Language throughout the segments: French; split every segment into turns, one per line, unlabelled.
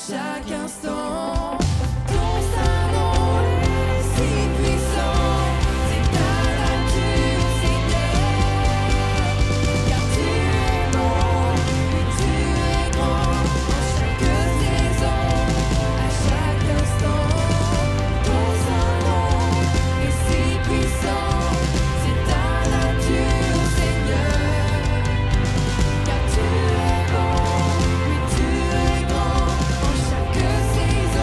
chaque instant. Ton Saint-Nom est si puissant, c'est ta nature, Seigneur. Car tu es bon, et tu es grand, en chaque saison, à chaque instant. Ton Saint-Nom est si puissant, c'est ta nature, Seigneur. Car tu es bon, et tu es grand, en chaque saison,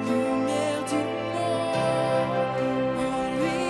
Lumière du monde, en lui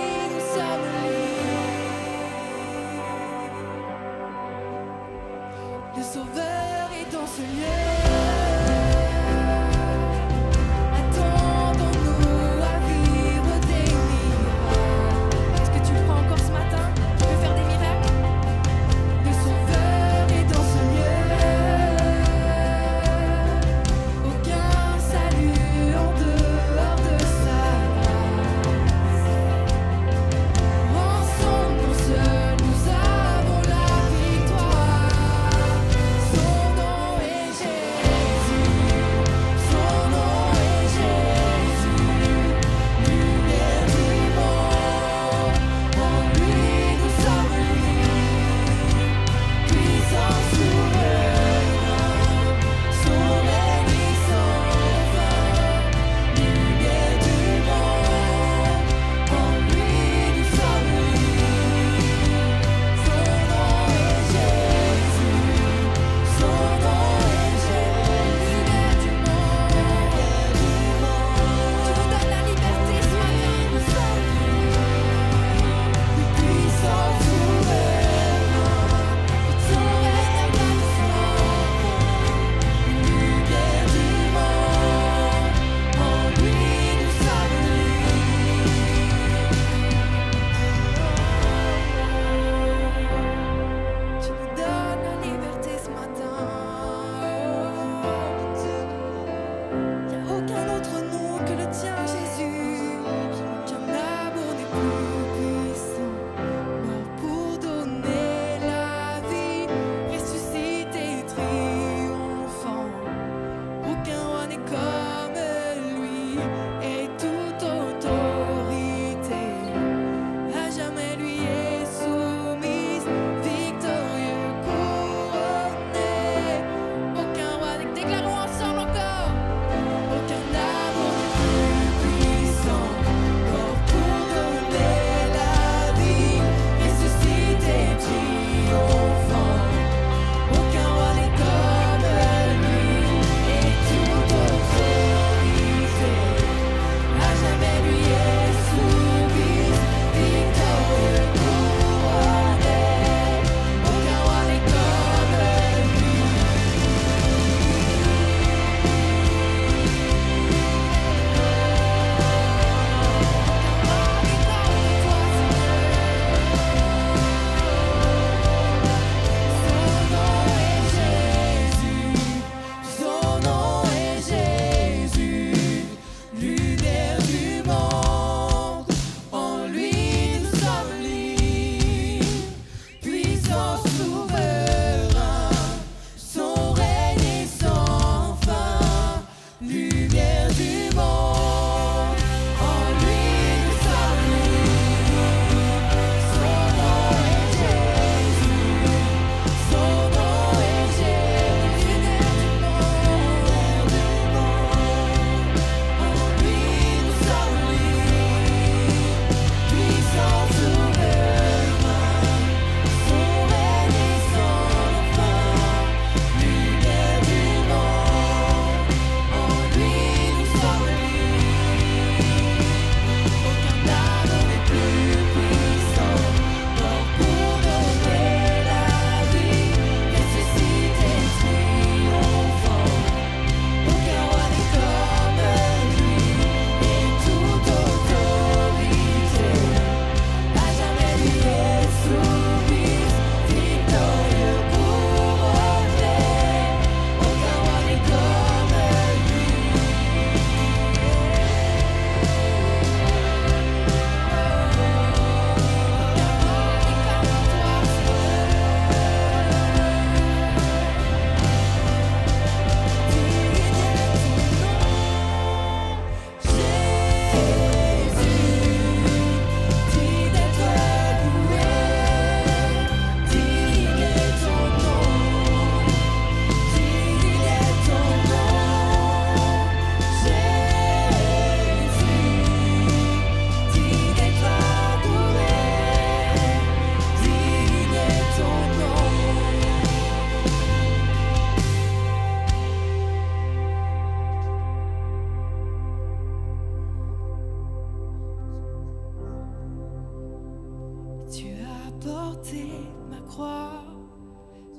porté ma croix,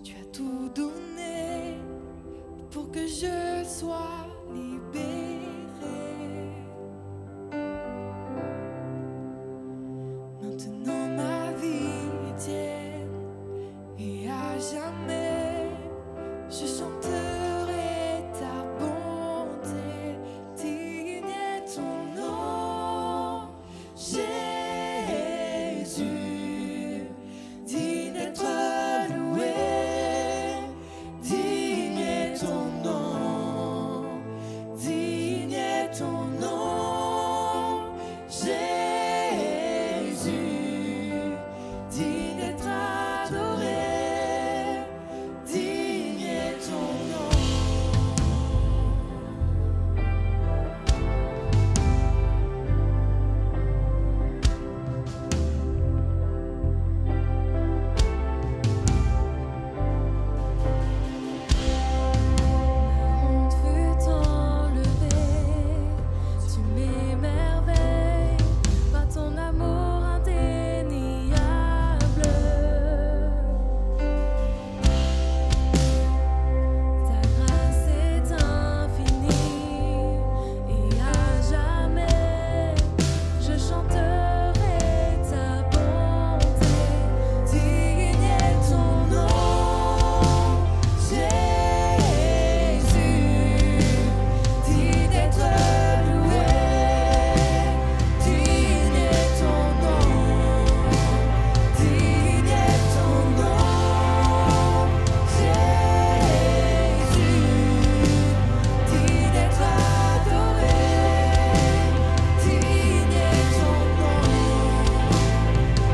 tu as tout donné pour que je sois libérée. Maintenant ma vie est tienne et à jamais je chanterai ta bonté. Digne est ton nom, Jésus, digne d'être loué. Digne est ton nom, digne est ton nom, Jésus, digne d'être adoré. Digne est ton nom. Honte fut enlevée, tu m'émerveilles par ton amour indéniable. Ta grâce est infinie et à jamais je chanterai ta bonté. Digne est ton nom, Jésus, digne d'être loué. Digne est ton nom, digne est ton nom, Jésus, digne d'être adoré. Digne est ton nom,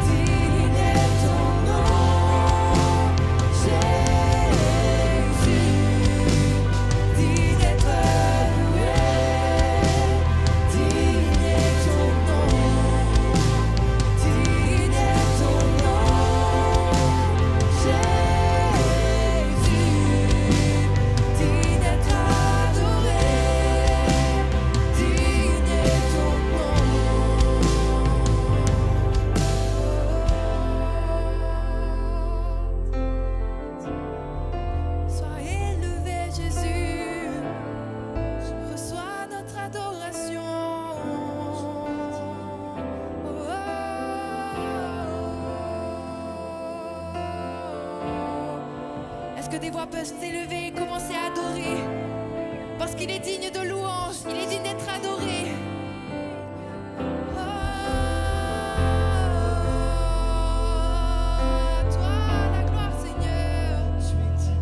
digne est ton nom, Jésus, digne d'être loué. Digne est ton nom, digne est ton nom, Jésus, digne d'être adoré. Digne est ton nom. Sois élevé, Jésus. Reçois notre adoration. Est-ce que des voix peuvent s'élever et commencer à adorer? Parce qu'il est digne de louange, il est digne d'être adoré. À toi la gloire, Seigneur.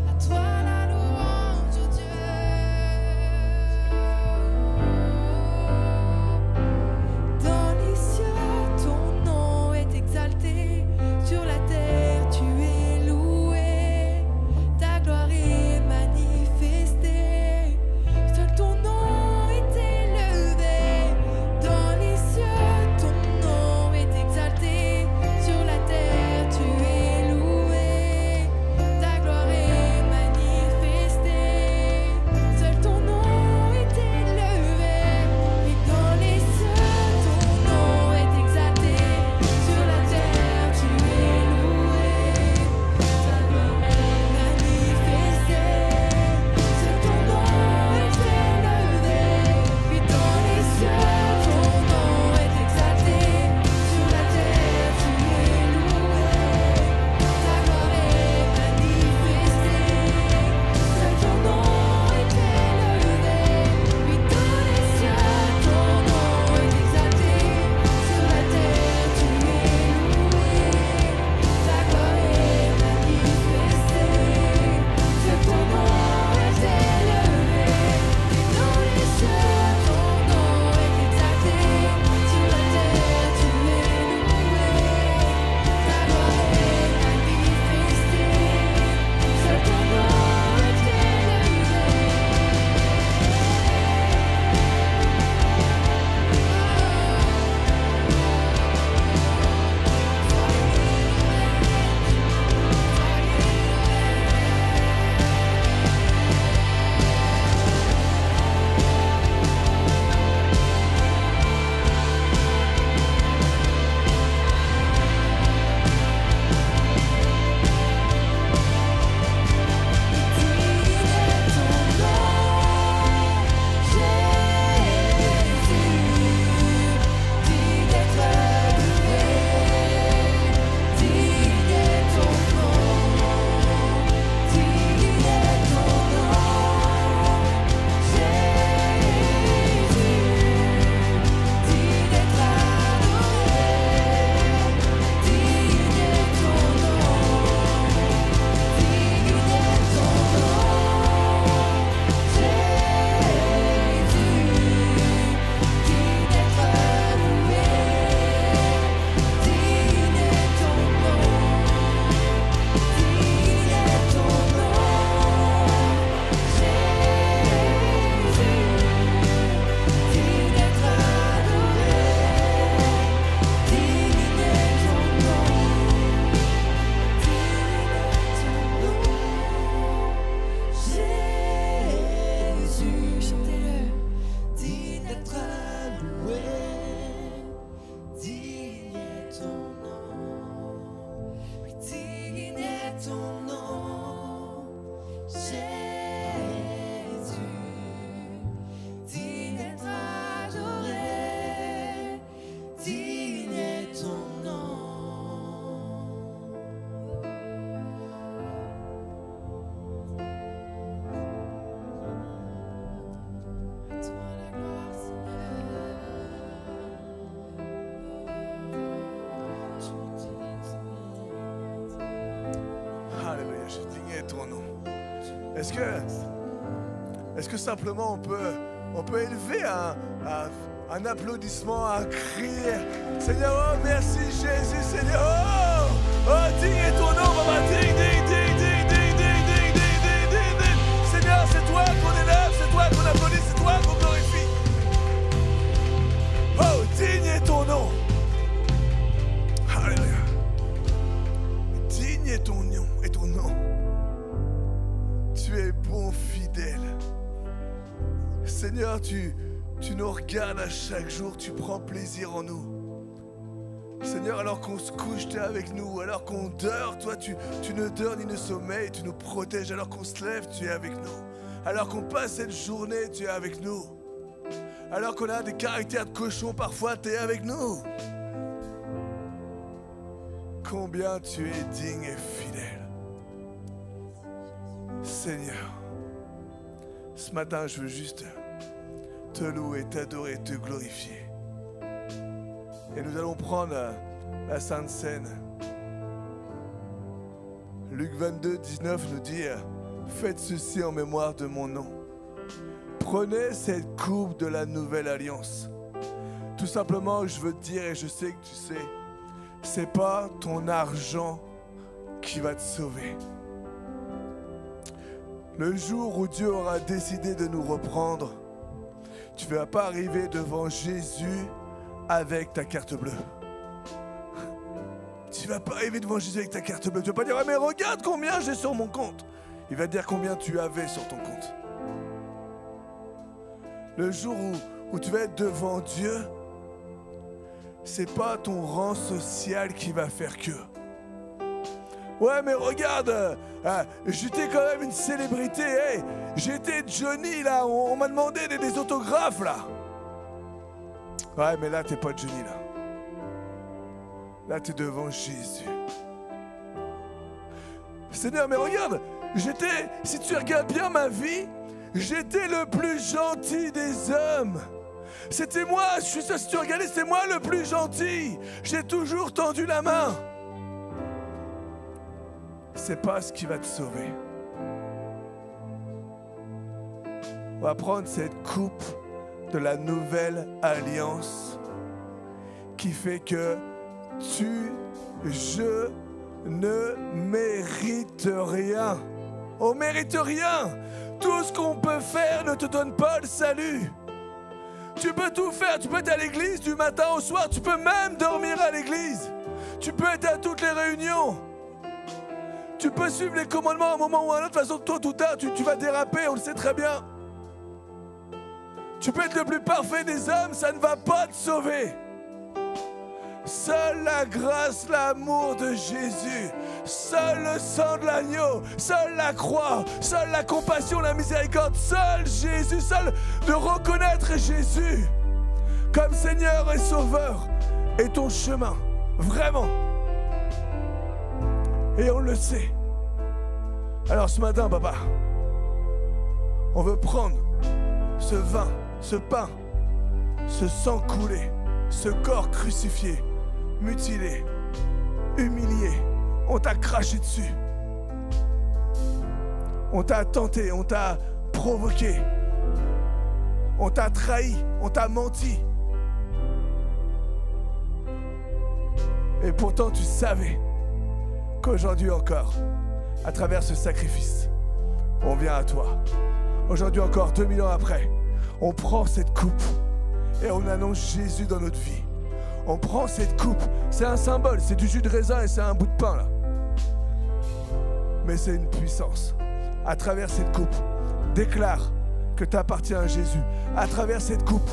À toi la louange, oh Dieu. Dans les cieux, ton nom est exalté. Sur la terre, tu es loué. Ta gloire est manifestée. Seul ton nom est élevé.
Est-ce que simplement on peut élever un applaudissement, un cri? Seigneur, oh merci Jésus, Seigneur, oh digne est ton nom, papa, digne. Seigneur, c'est toi qu'on élève, c'est toi qu'on applaudit, c'est toi qu'on glorifie. Oh, digne est ton nom. Alléluia. Digne est ton nom, Tu es bon, fidèle. Seigneur, tu nous regardes à chaque jour, tu prends plaisir en nous. Seigneur, alors qu'on se couche, tu es avec nous. Alors qu'on dort, toi, tu ne dors ni ne sommeilles, tu nous protèges. Alors qu'on se lève, tu es avec nous. Alors qu'on passe cette journée, tu es avec nous. Alors qu'on a des caractères de cochon, parfois, tu es avec nous. Combien tu es digne et fidèle. Seigneur, ce matin, je veux juste te louer, t'adorer, te glorifier. Et nous allons prendre la Sainte Seine. Luc 22, 19 nous dit « Faites ceci en mémoire de mon nom. Prenez cette coupe de la nouvelle alliance. » Tout simplement, je veux te dire, et je sais que tu sais, c'est pas ton argent qui va te sauver. Le jour où Dieu aura décidé de nous reprendre, tu ne vas pas arriver devant Jésus avec ta carte bleue. Tu ne vas pas arriver devant Jésus avec ta carte bleue. Tu ne vas pas dire, mais regarde combien j'ai sur mon compte. Il va te dire combien tu avais sur ton compte. Le jour où tu vas être devant Dieu, c'est pas ton rang social qui va faire que. Ouais, mais regarde, j'étais quand même une célébrité. Hey, j'étais Johnny là, on m'a demandé des autographes là. Ouais, mais là, t'es pas Johnny là. Là, t'es devant Jésus. Seigneur, mais regarde, si tu regardes bien ma vie, j'étais le plus gentil des hommes. C'était moi, je suis sûr, si tu regardais, c'était moi le plus gentil. J'ai toujours tendu la main. C'est pas ce qui va te sauver. On va prendre cette coupe de la nouvelle alliance qui fait que je ne mérite rien. On mérite rien. Tout ce qu'on peut faire ne te donne pas le salut. Tu peux tout faire, tu peux être à l'église du matin au soir, tu peux même dormir à l'église. Tu peux être à toutes les réunions. Tu peux suivre les commandements à un moment ou à un autre, de toute façon, tôt ou tard, tu vas déraper, on le sait très bien. Tu peux être le plus parfait des hommes, ça ne va pas te sauver. Seule la grâce, l'amour de Jésus, seul le sang de l'agneau, seule la croix, seule la compassion, la miséricorde, seul Jésus, seul de reconnaître Jésus comme Seigneur et Sauveur est ton chemin, vraiment. Et on le sait. Alors ce matin, papa, on veut prendre ce vin, ce pain, ce sang coulé, ce corps crucifié, mutilé, humilié. On t'a craché dessus. On t'a tenté, on t'a provoqué. On t'a trahi, on t'a menti. Et pourtant tu savais qu'aujourd'hui encore, à travers ce sacrifice, on vient à toi. Aujourd'hui encore, 2000 ans après, on prend cette coupe et on annonce Jésus dans notre vie. On prend cette coupe, c'est un symbole, c'est du jus de raisin et c'est un bout de pain là. Mais c'est une puissance. À travers cette coupe, déclare que tu appartiens à Jésus. À travers cette coupe,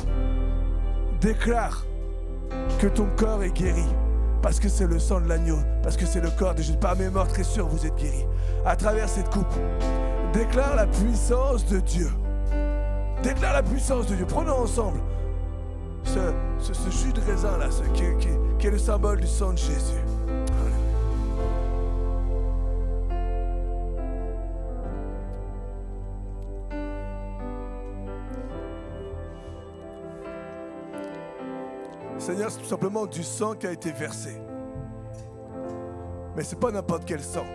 déclare que ton corps est guéri. Parce que c'est le sang de l'agneau, parce que c'est le corps de Jésus. Par mes morts, très sûr, vous êtes guéris. À travers cette coupe, déclare la puissance de Dieu. Déclare la puissance de Dieu. Prenons ensemble ce jus de raisin là, qui est le symbole du sang de Jésus. Seigneur, c'est tout simplement du sang qui a été versé. Mais ce n'est pas n'importe quel sang.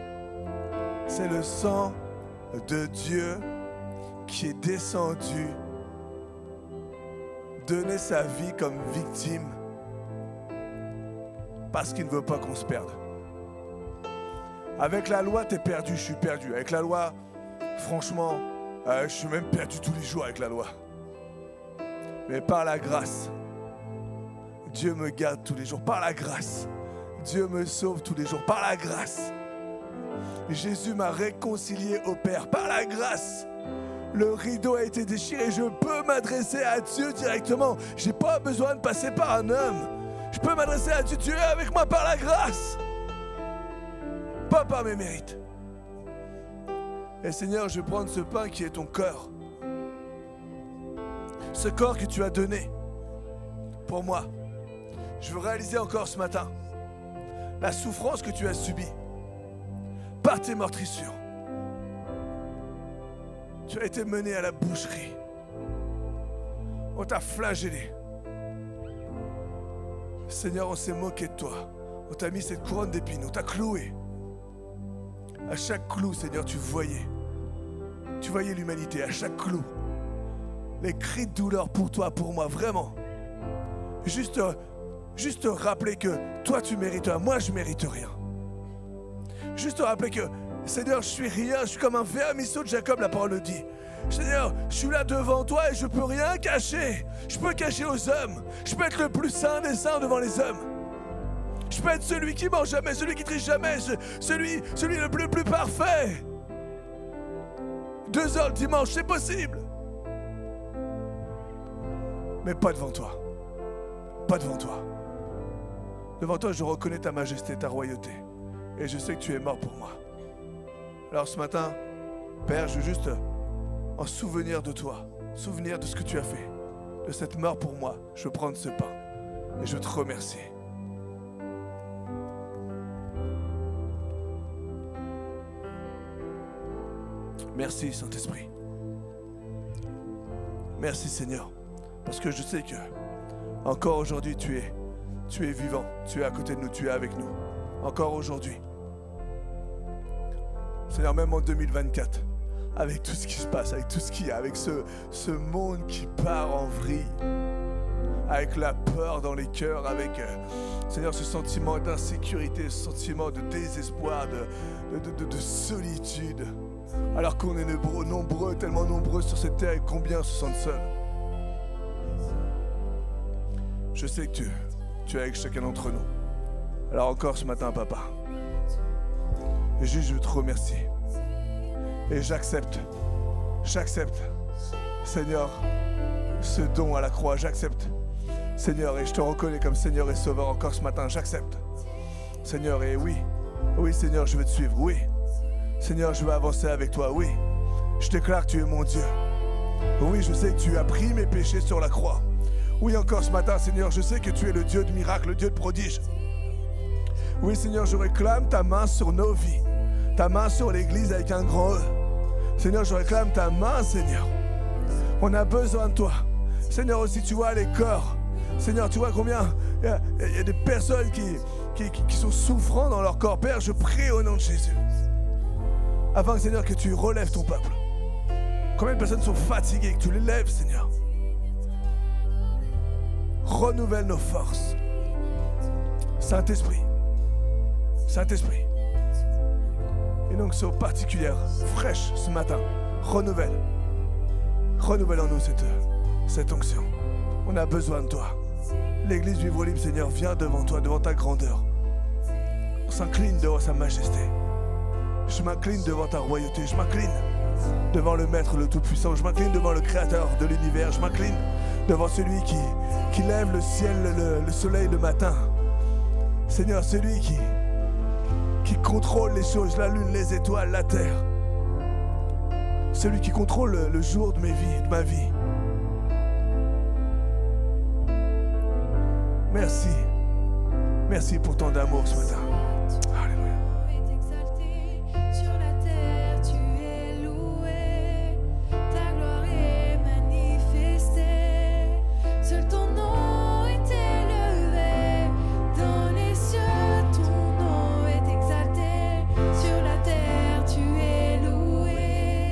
C'est le sang de Dieu qui est descendu donner sa vie comme victime parce qu'il ne veut pas qu'on se perde. Avec la loi, t'es perdu, je suis perdu. Avec la loi, franchement, je suis même perdu tous les jours avec la loi. Mais par la grâce, Dieu me garde tous les jours. Par la grâce, Dieu me sauve tous les jours. Par la grâce, Jésus m'a réconcilié au Père. Par la grâce, le rideau a été déchiré. Je peux m'adresser à Dieu directement. Je n'ai pas besoin de passer par un homme. Je peux m'adresser à Dieu. Dieu est avec moi par la grâce. Pas par mes mérites. Et Seigneur, je vais prendre ce pain qui est ton corps. Ce corps que tu as donné pour moi. Je veux réaliser encore ce matin la souffrance que tu as subie par tes meurtrissures. Tu as été mené à la boucherie. On t'a flagellé. Seigneur, on s'est moqué de toi. On t'a mis cette couronne d'épines. On t'a cloué. À chaque clou, Seigneur, tu voyais l'humanité. À chaque clou. Les cris de douleur pour toi, pour moi, vraiment. Juste rappeler que toi, tu mérites rien. Moi, je mérite rien. Juste rappeler que, Seigneur, je suis rien. Je suis comme un vermisseau de Jacob, la parole le dit. Seigneur, je suis là devant toi et je peux rien cacher. Je peux cacher aux hommes. Je peux être le plus saint des saints devant les hommes. Je peux être celui qui mange jamais, celui qui triche jamais, celui le plus parfait. 2 heures le dimanche, c'est possible. Mais pas devant toi. Pas devant toi. Devant toi, je reconnais ta majesté, ta royauté. Et je sais que tu es mort pour moi. Alors ce matin, Père, je veux juste, en souvenir de toi, souvenir de ce que tu as fait, de cette mort pour moi, je veux prendre ce pain. Et je veux te remercier. Merci Saint-Esprit. Merci Seigneur. Parce que je sais que encore aujourd'hui tu es vivant. Tu es à côté de nous, tu es avec nous. Encore aujourd'hui. Seigneur, même en 2024, avec tout ce qui se passe, avec tout ce qu'il y a, avec ce monde qui part en vrille, avec la peur dans les cœurs, avec, Seigneur, ce sentiment d'insécurité, ce sentiment de désespoir, de solitude. Alors qu'on est nombreux, tellement nombreux sur cette terre, et combien se sentent seuls. Je sais que tu es avec chacun d'entre nous. Alors encore ce matin, Papa, et juste je veux te remercier. Et j'accepte, Seigneur, ce don à la croix, j'accepte. Seigneur, et je te reconnais comme Seigneur et Sauveur encore ce matin, j'accepte. Seigneur, et oui, Seigneur, je veux te suivre, oui. Seigneur, je veux avancer avec toi, oui. Je déclare que tu es mon Dieu. Oui, je sais que tu as pris mes péchés sur la croix. Oui, encore ce matin, Seigneur, je sais que tu es le Dieu de miracles, le Dieu de prodiges. Oui, Seigneur, je réclame ta main sur nos vies. Ta main sur l'Église avec un grand E. Seigneur, je réclame ta main, Seigneur. On a besoin de toi. Seigneur, aussi, tu vois les corps. Seigneur, tu vois combien il y a des personnes qui sont souffrants dans leur corps. Père, je prie au nom de Jésus. Afin, Seigneur, que tu relèves ton peuple. Combien de personnes sont fatiguées, que tu les lèves, Seigneur. Renouvelle nos forces. Saint-Esprit. Saint-Esprit. Et donc, c'est particulière, fraîche ce matin. Renouvelle. Renouvelle en nous cette onction. On a besoin de toi. L'église Vivre Libre, Seigneur, vient devant toi, devant ta grandeur. On s'incline devant sa majesté. Je m'incline devant ta royauté. Je m'incline devant le Maître, le Tout-Puissant. Je m'incline devant le Créateur de l'univers. Je m'incline devant celui qui lève le ciel, le soleil le matin. Seigneur, celui qui contrôle les choses, la lune, les étoiles, la terre. Celui qui contrôle le jour de ma vie. Merci. Merci pour tant d'amour ce matin. Alléluia.
Sur la terre, tu es loué. Ta gloire est manifestée. Seul ton nom est élevé. Dans les cieux, ton nom est exalté. Sur la terre, tu es loué.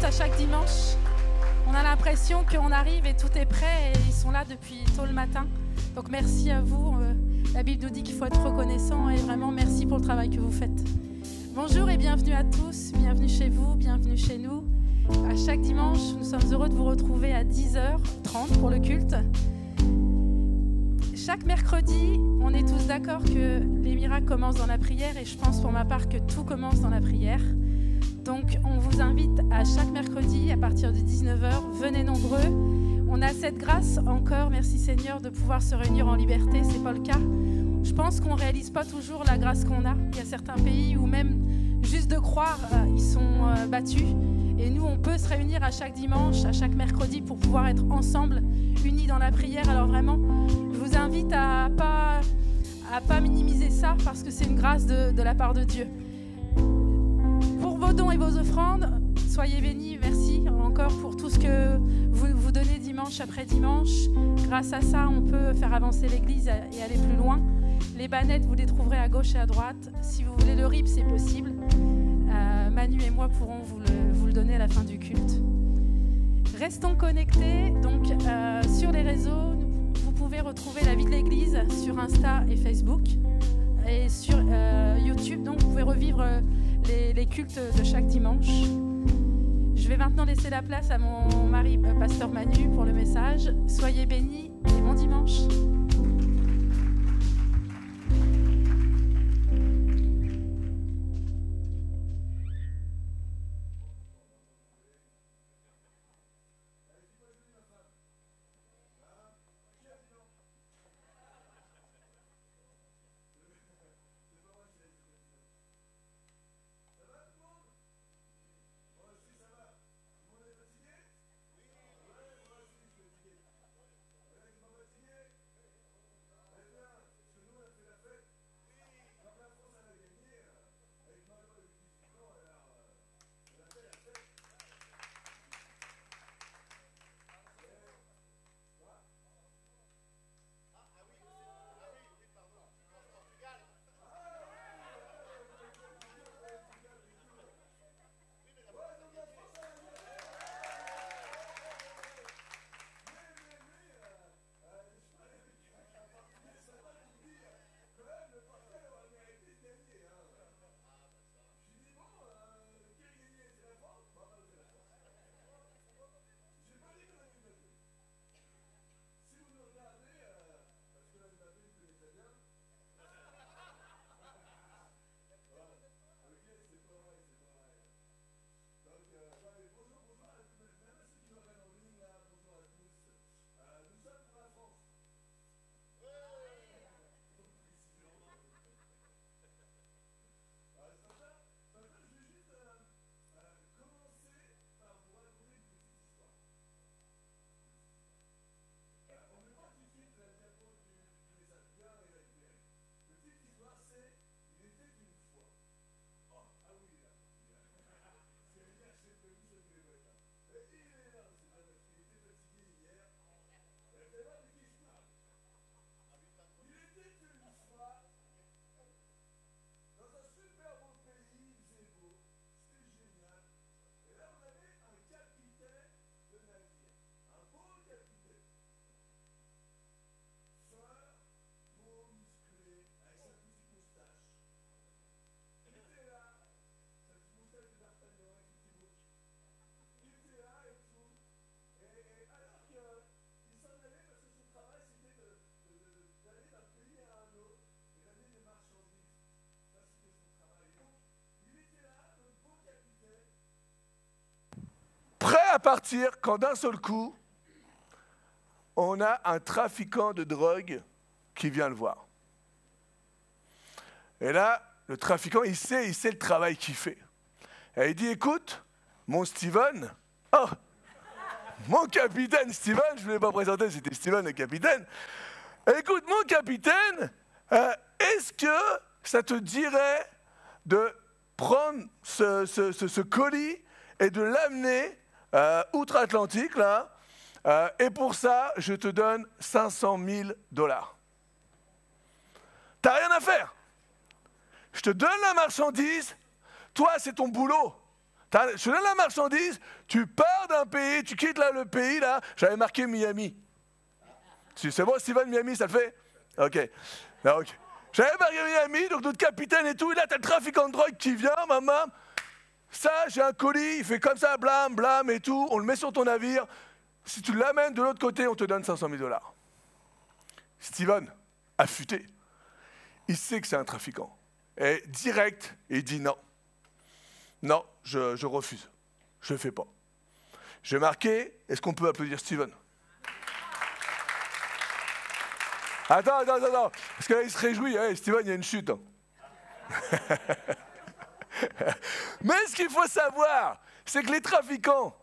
à chaque dimanche. On a l'impression qu'on arrive et tout est prêt et ils sont là depuis tôt le matin. Donc merci à vous. La Bible nous dit qu'il faut être reconnaissant et vraiment merci pour le travail que vous faites. Bonjour et bienvenue à tous, bienvenue chez vous, bienvenue chez nous. À chaque dimanche, nous sommes heureux de vous retrouver à 10h30 pour le culte. Chaque mercredi, on est tous d'accord que les miracles commencent dans la prière et je pense pour ma part que tout commence dans la prière. Donc on vous invite à chaque mercredi à partir de 19h, venez nombreux. On a cette grâce encore, merci Seigneur, de pouvoir se réunir en liberté, c'est pas le cas. Je pense qu'on ne réalise pas toujours la grâce qu'on a. Il y a certains pays où même juste de croire, ils sont battus. Et nous, on peut se réunir à chaque dimanche, à chaque mercredi pour pouvoir être ensemble, unis dans la prière. Alors vraiment, je vous invite à pas minimiser ça parce que c'est une grâce de la part de Dieu. Pour vos dons et vos offrandes, soyez bénis. Merci encore pour tout ce que vous donnez dimanche après dimanche. Grâce à ça, on peut faire avancer l'Église et aller plus loin. Les bannettes, vous les trouverez à gauche et à droite. Si vous voulez le RIB, c'est possible. Manu et moi pourrons vous le donner à la fin du culte. Restons connectés. Donc, sur les réseaux, vous pouvez retrouver la vie de l'Église sur Insta et Facebook. Et sur YouTube, donc, vous pouvez revivre les cultes de chaque dimanche. Je vais maintenant laisser la place à mon mari, pasteur Manu, pour le message. Soyez bénis et bon dimanche.
À partir quand d'un seul coup, on a un trafiquant de drogue qui vient le voir. Et là, le trafiquant, il sait le travail qu'il fait. Et il dit, écoute, mon Steven, mon capitaine Steven, je ne voulais pas présenter, c'était Steven le capitaine. Écoute, mon capitaine, est-ce que ça te dirait de prendre ce colis et de l'amener outre-Atlantique, là, et pour ça, je te donne $500 000. T'as rien à faire. Je te donne la marchandise, toi, c'est ton boulot. Je te donne la marchandise, tu pars d'un pays, tu quittes là le pays, là. J'avais marqué Miami. C'est bon, Steven, Miami, ça le fait? Ok. J'avais marqué Miami, donc notre capitaine et tout, et là, t'as le trafiquant de drogue qui vient, maman. Ça, j'ai un colis, il fait comme ça, blam, blam et tout, on le met sur ton navire. Si tu l'amènes de l'autre côté, on te donne 500 000 $. Steven, affûté, il sait que c'est un trafiquant. Et direct, il dit non. Non, je refuse. Je ne fais pas. J'ai marqué, est-ce qu'on peut applaudir Steven? Attends. Parce que là, il se réjouit. Hey, Steven, il y a une chute. Hein. Mais ce qu'il faut savoir, c'est que les trafiquants,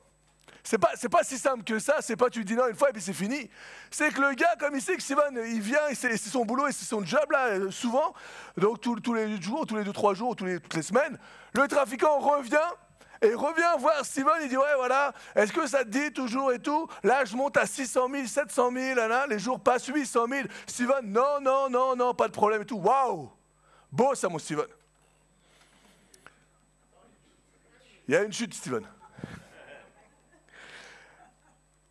c'est pas si simple que ça. C'est pas tu dis non une fois et puis c'est fini. C'est que le gars, comme il sait que Steven, il vient, et c'est son boulot et c'est son job là, souvent, donc tous les jours, tous les 2-3 jours, toutes les semaines, le trafiquant revient. Et il revient voir Steven, il dit ouais voilà, est-ce que ça te dit toujours et tout? Là je monte à 600 000, 700 000, là, les jours passent 800 000. Steven, non, pas de problème et tout. Waouh, beau ça mon Steven. Il y a une chute Steven.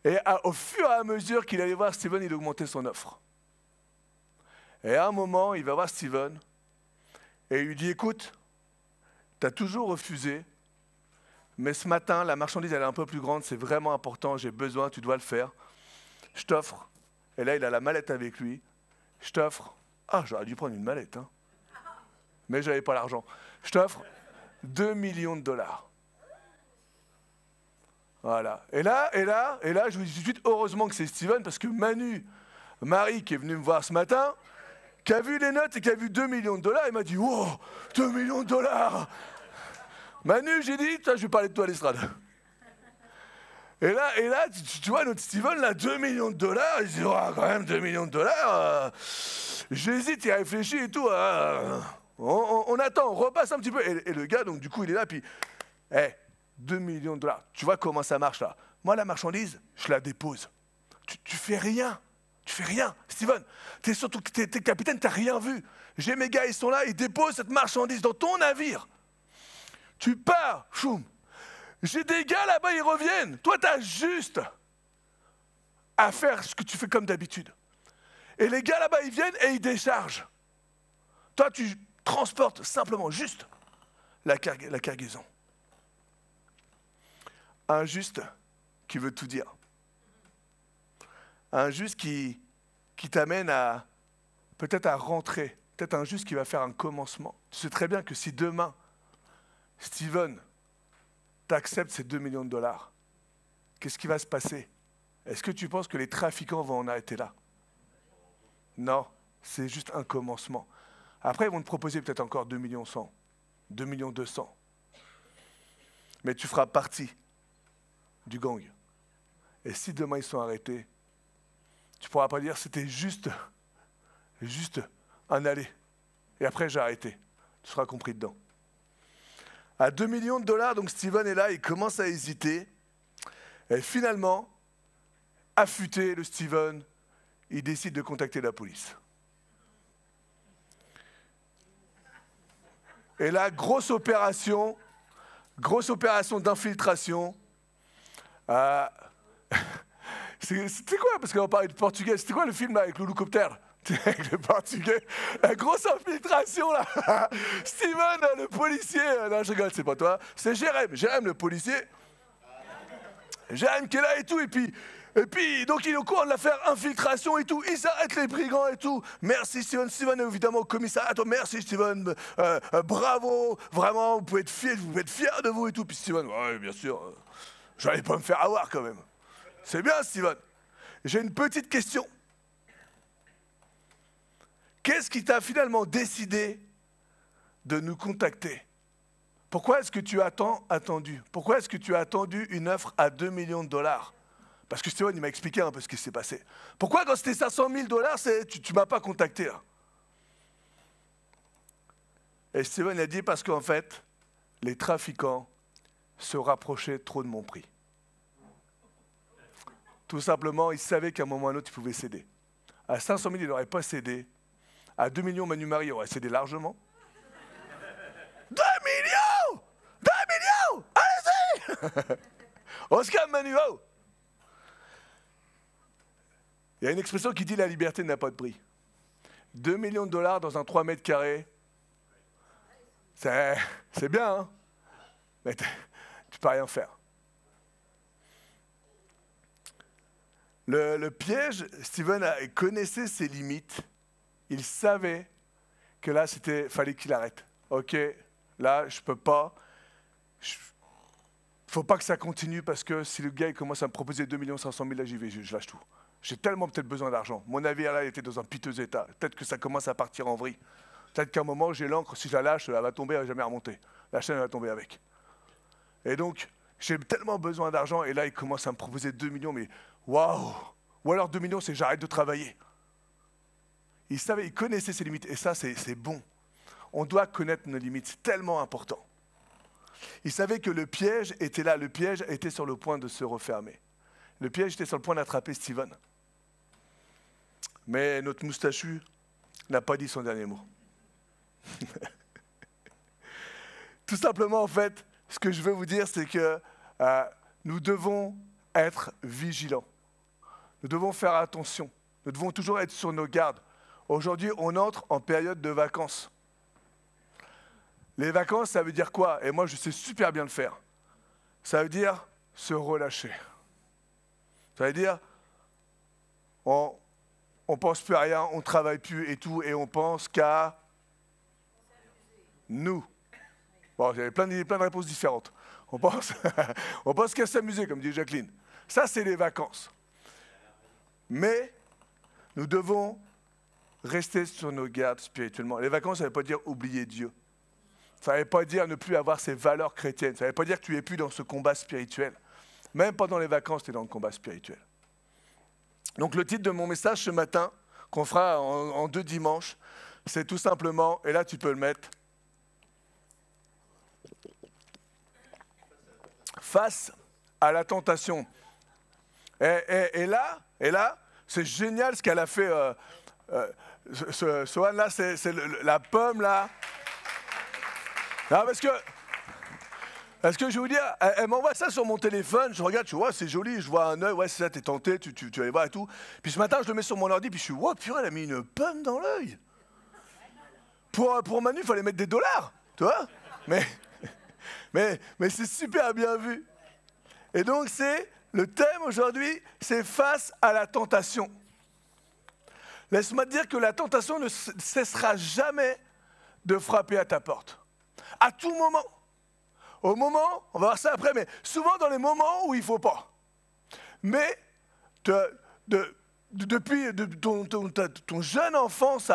Et au fur et à mesure qu'il allait voir Steven, il augmentait son offre. Et à un moment, il va voir Steven et il lui dit écoute, tu as toujours refusé. Mais ce matin, la marchandise, elle est un peu plus grande, c'est vraiment important, j'ai besoin, tu dois le faire. Je t'offre, et là, il a la mallette avec lui, je t'offre, j'aurais dû prendre une mallette, hein. Mais je n'avais pas l'argent. Je t'offre 2 millions de $. Voilà. Et là, je vous dis tout de suite, heureusement que c'est Steven, parce que Marie, qui est venue me voir ce matin, qui a vu les notes et qui a vu 2 millions de $, il m'a dit, wow, 2 millions de $. Manu, j'ai dit, je vais parler de toi à l'estrade. Et là, tu vois, notre Steven, là, 2 millions de $, il dit, quand même, 2 millions de $, j'hésite, il réfléchit et tout. On attend, on repasse un petit peu. Et le gars, donc, du coup, il est là, puis, 2 millions de $. Tu vois comment ça marche, là? Moi, la marchandise, je la dépose. Tu fais rien. Tu fais rien. Steven, t'es capitaine, t'as rien vu. J'ai mes gars, ils sont là, ils déposent cette marchandise dans ton navire. Tu pars, choum. J'ai des gars là-bas, ils reviennent. Toi, tu as juste à faire ce que tu fais comme d'habitude. Et les gars là-bas, ils viennent et ils déchargent. Toi, tu transportes simplement juste la cargaison. Un juste qui veut tout dire. Un juste qui t'amène à peut-être à rentrer. Peut-être un juste qui va faire un commencement. Tu sais très bien que si demain, Steven, t'acceptes ces 2 millions de $, qu'est-ce qui va se passer? Est-ce que tu penses que les trafiquants vont en arrêter là? Non, c'est juste un commencement. Après, ils vont te proposer peut-être encore 2 millions 100, 2 millions 200. Mais tu feras partie du gang. Et si demain ils sont arrêtés, tu ne pourras pas dire c'était juste un aller. Et après, j'ai arrêté. Tu seras compris dedans. À 2 millions de $, donc Steven est là, il commence à hésiter. Et finalement, affûté, le Steven, il décide de contacter la police. Et là, grosse opération d'infiltration. C'était quoi? Parce qu'on parlait de portugais. C'était quoi le film là, avec le loup-coptère? Avec le portugais, la grosse infiltration là. Steven, le policier, non je rigole, c'est pas toi, c'est Jérém le policier. Jérém qui est là et tout, et puis donc il est au courant de l'affaire infiltration et tout, il s'arrête les brigands et tout. Merci Steven évidemment au commissariat, toi merci Steven, bravo, vraiment, vous pouvez être fiers de vous et tout. Puis Steven, ouais bien sûr, j'allais pas me faire avoir quand même. C'est bien Steven. J'ai une petite question. Qu'est-ce qui t'a finalement décidé de nous contacter? Pourquoi est-ce que tu as tant attendu? Pourquoi est-ce que tu as attendu une offre à 2 millions de $? Parce que Steven, il m'a expliqué un peu ce qui s'est passé. Pourquoi quand c'était 500 000 $, tu ne m'as pas contacté là? Et Steven a dit parce qu'en fait, les trafiquants se rapprochaient trop de mon prix. Tout simplement, ils savaient qu'à un moment ou à un autre, ils pouvaient céder. À 500 000, ils n'auraient pas cédé. À 2 millions, Manu Marie aurait cédé largement. 2 millions! 2 millions! Allez-y! On se calme, Manu, oh! Il y a une expression qui dit la liberté n'a pas de prix. 2 millions de dollars dans un 3 mètres carrés, c'est bien, hein? Mais tu peux rien faire. Le piège, Steven connaissait ses limites. Il savait que là, fallait qu'il arrête. Ok, là, je peux pas. Faut pas que ça continue parce que si le gars il commence à me proposer 2 500 000, là, j'y vais, je lâche tout. J'ai tellement peut-être besoin d'argent. Mon navire, là, il était dans un piteux état. Peut-être que ça commence à partir en vrille. Peut-être qu'à un moment, j'ai l'ancre, si je la lâche, elle va tomber, elle va jamais remonter. La chaîne, elle va tomber avec. Et donc, j'ai tellement besoin d'argent, et là, il commence à me proposer 2 millions, mais waouh! Ou alors 2 millions, c'est j'arrête de travailler. Il savait, il connaissait ses limites, et ça, c'est bon. On doit connaître nos limites, c'est tellement important. Il savait que le piège était là, le piège était sur le point de se refermer. Le piège était sur le point d'attraper Steven. Mais notre moustachu n'a pas dit son dernier mot. Tout simplement, en fait, ce que je veux vous dire, c'est que nous devons être vigilants. Nous devons faire attention. Nous devons toujours être sur nos gardes. Aujourd'hui, on entre en période de vacances. Les vacances, ça veut dire quoi? Et moi, je sais super bien le faire. Ça veut dire se relâcher. Ça veut dire, on pense plus à rien, on travaille plus et tout, et on pense qu'à nous. Bon, il y avait plein de réponses différentes. On pense qu'à s'amuser, comme dit Jacqueline. Ça, c'est les vacances. Mais nous devons rester sur nos gardes spirituellement. Les vacances, ça ne veut pas dire oublier Dieu. Ça ne veut pas dire ne plus avoir ses valeurs chrétiennes. Ça ne veut pas dire que tu n'es plus dans ce combat spirituel. Même pendant les vacances, tu es dans le combat spirituel. Donc le titre de mon message ce matin, qu'on fera en 2 dimanches, c'est tout simplement, et là tu peux le mettre, face à la tentation. Et là, c'est génial ce qu'elle a fait, ce Anne-là, c'est la pomme là. Non, parce que je vais vous dire, elle m'envoie ça sur mon téléphone, je regarde, je vois, c'est joli, je vois un œil, ouais, c'est ça, t'es tenté, tu vas aller voir et tout. Puis ce matin, je le mets sur mon ordi, puis je suis, wow, purée, elle a mis une pomme dans l'œil. Pour Manu, il fallait mettre des dollars, tu vois. Mais c'est super bien vu. Et donc, le thème aujourd'hui, c'est face à la tentation. Laisse-moi te dire que la tentation ne cessera jamais de frapper à ta porte. À tout moment. Au moment, on va voir ça après, mais souvent dans les moments où il ne faut pas. Mais depuis ton jeune enfance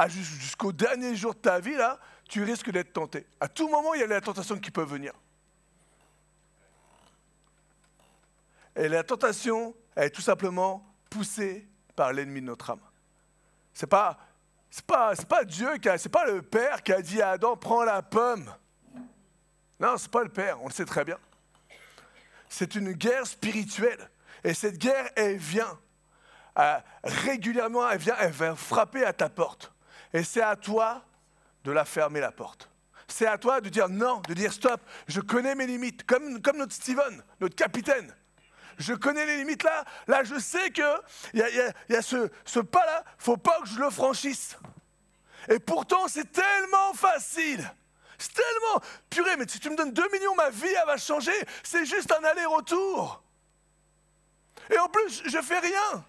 jusqu'au dernier jour de ta vie, là, tu risques d'être tenté. À tout moment, il y a la tentation qui peut venir. Et la tentation, elle est tout simplement poussée par l'ennemi de notre âme. C'est pas Dieu, c'est pas le Père qui a dit à Adam, prends la pomme. Non, c'est pas le Père, on le sait très bien. C'est une guerre spirituelle. Et cette guerre, elle vient régulièrement, elle vient frapper à ta porte. Et c'est à toi de la fermer la porte. C'est à toi de dire non, de dire stop, je connais mes limites. Comme notre Steven, notre capitaine. Je connais les limites là. Là, je sais qu'il y a ce pas-là, il ne faut pas que je le franchisse. Et pourtant, c'est tellement facile. C'est tellement... Purée, mais si tu me donnes 2 millions, ma vie, elle va changer. C'est juste un aller-retour. Et en plus, je ne fais rien.